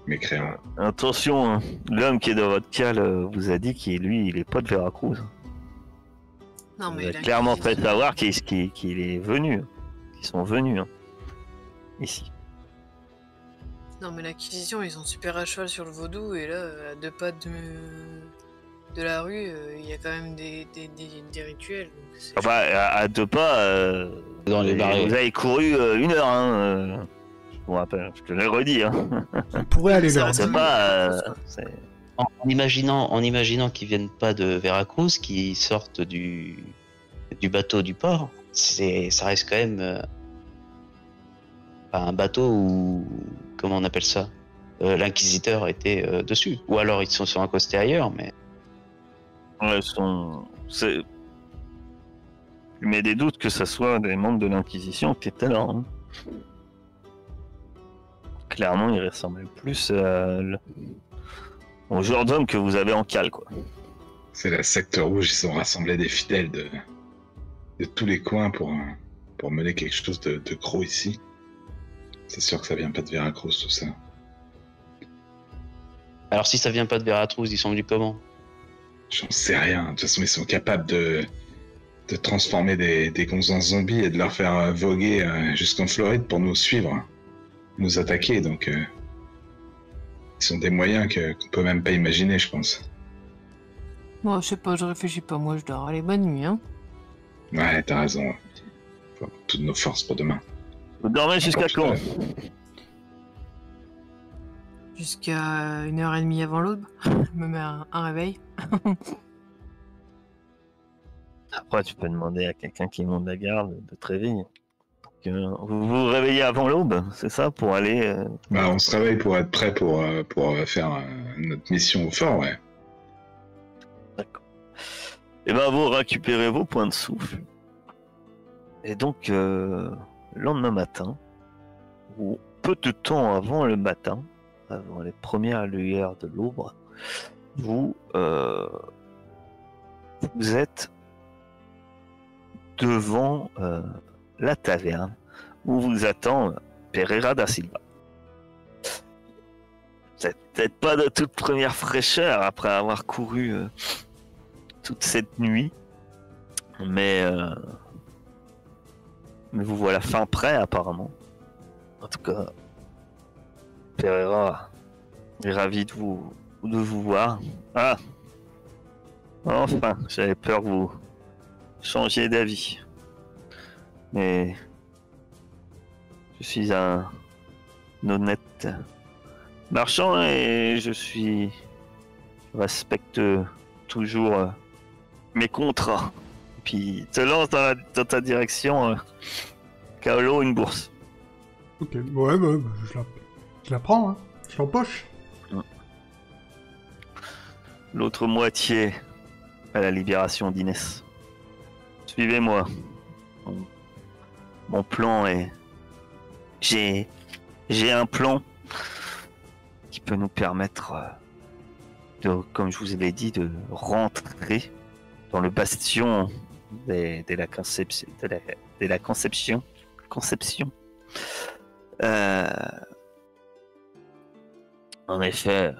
mécréant. Attention, hein, l'homme qui est dans votre cale vous a dit qu'il est pas de Veracruz. Non, Il mais a la clairement fait cuisine- savoir qu'il est venu, qu'ils sont venus hein, ici. Non, mais l'Inquisition, ils sont super à cheval sur le vaudou, et là, à 2 pas de la rue, il y a quand même des rituels. Donc c'est Ah bah, à 2 pas, Dans les barrières. vous avez couru 1 heure. Hein, je vous rappelle, je te l'ai redit. Hein. On pourrait aller Ça leur reste C'est dire. pas. En imaginant qu'ils viennent pas de Veracruz, qu'ils sortent du bateau du port, ça reste quand même un bateau où, comment on appelle ça, l'inquisiteur était dessus. Ou alors ils sont accostés ailleurs, mais Ouais, je mets des doutes que ce soit des membres de l'Inquisition qui étaient là. Hein. Clairement, il ressemblait plus au genre d'homme que vous avez en cale, quoi. C'est la secte rouge, ils ont rassemblé des fidèles de tous les coins pour mener quelque chose de gros ici. C'est sûr que ça vient pas de Veracruz, tout ça. Alors si ça vient pas de Veracruz, ils sont venus comment? J'en sais rien. De toute façon, ils sont capables de transformer des gonzes en zombies et de leur faire voguer jusqu'en Floride pour nous suivre, nous attaquer. Donc, ils sont des moyens qu'on peut même pas imaginer, je pense. Bon, je sais pas, je réfléchis pas, moi je dors. Allez, bonne nuit, hein. Ouais, t'as raison. Faut avoir toutes nos forces pour demain. Vous dormez jusqu'à quand? Jusqu'à 1h30 avant l'aube. Je me mets un réveil. Après, tu peux demander à quelqu'un qui monte la garde de te réveiller. Vous vous réveillez avant l'aube, c'est ça, pour aller... Bah, on se réveille pour être prêt pour faire notre mission au fort, ouais. D'accord. Et ben, vous récupérez vos points de souffle. Et donc, le lendemain matin, ou peu de temps avant le matin, avant les premières lueurs de l'aube, vous êtes devant la taverne où vous attend Pereira da Silva. Vous n'êtes peut-être pas de toute première fraîcheur après avoir couru toute cette nuit, mais vous voilà fin prêt apparemment. En tout cas, Pereira est ravi de vous voir. Ah, enfin, j'avais peur que vous changiez d'avis. Mais je suis un honnête marchand et je respecte toujours mes contrats. Puis te lance dans ta direction, Kaolo, une bourse. Ok, ouais, bah, je la prends, hein. Je l'empoche. L'autre moitié à la libération d'Inès. Suivez-moi. Mon plan est... J'ai un plan qui peut nous permettre comme je vous l'ai dit, de rentrer dans le bastion de la conception. En effet,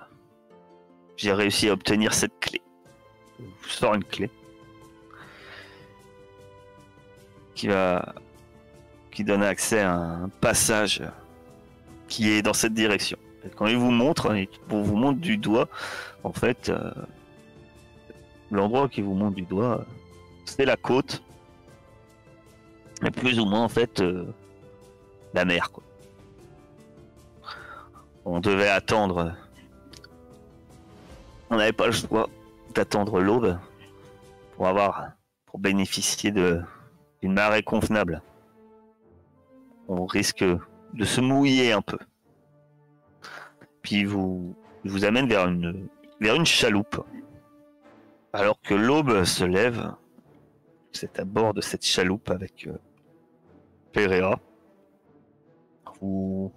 j'ai réussi à obtenir cette clé. Je vous sors une clé qui donne accès à un passage qui est dans cette direction. Et quand il vous montre du doigt, en fait, l'endroit qui vous montre du doigt, c'est la côte, et plus ou moins en fait la mer, quoi. On devait attendre. On n'avait pas le choix d'attendre l'aube pour bénéficier d'une marée convenable. On risque de se mouiller un peu. Puis je vous amène vers une chaloupe. Alors que l'aube se lève, vous êtes à bord de cette chaloupe avec Pereira. Vous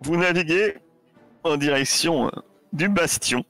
naviguez en direction du bastion.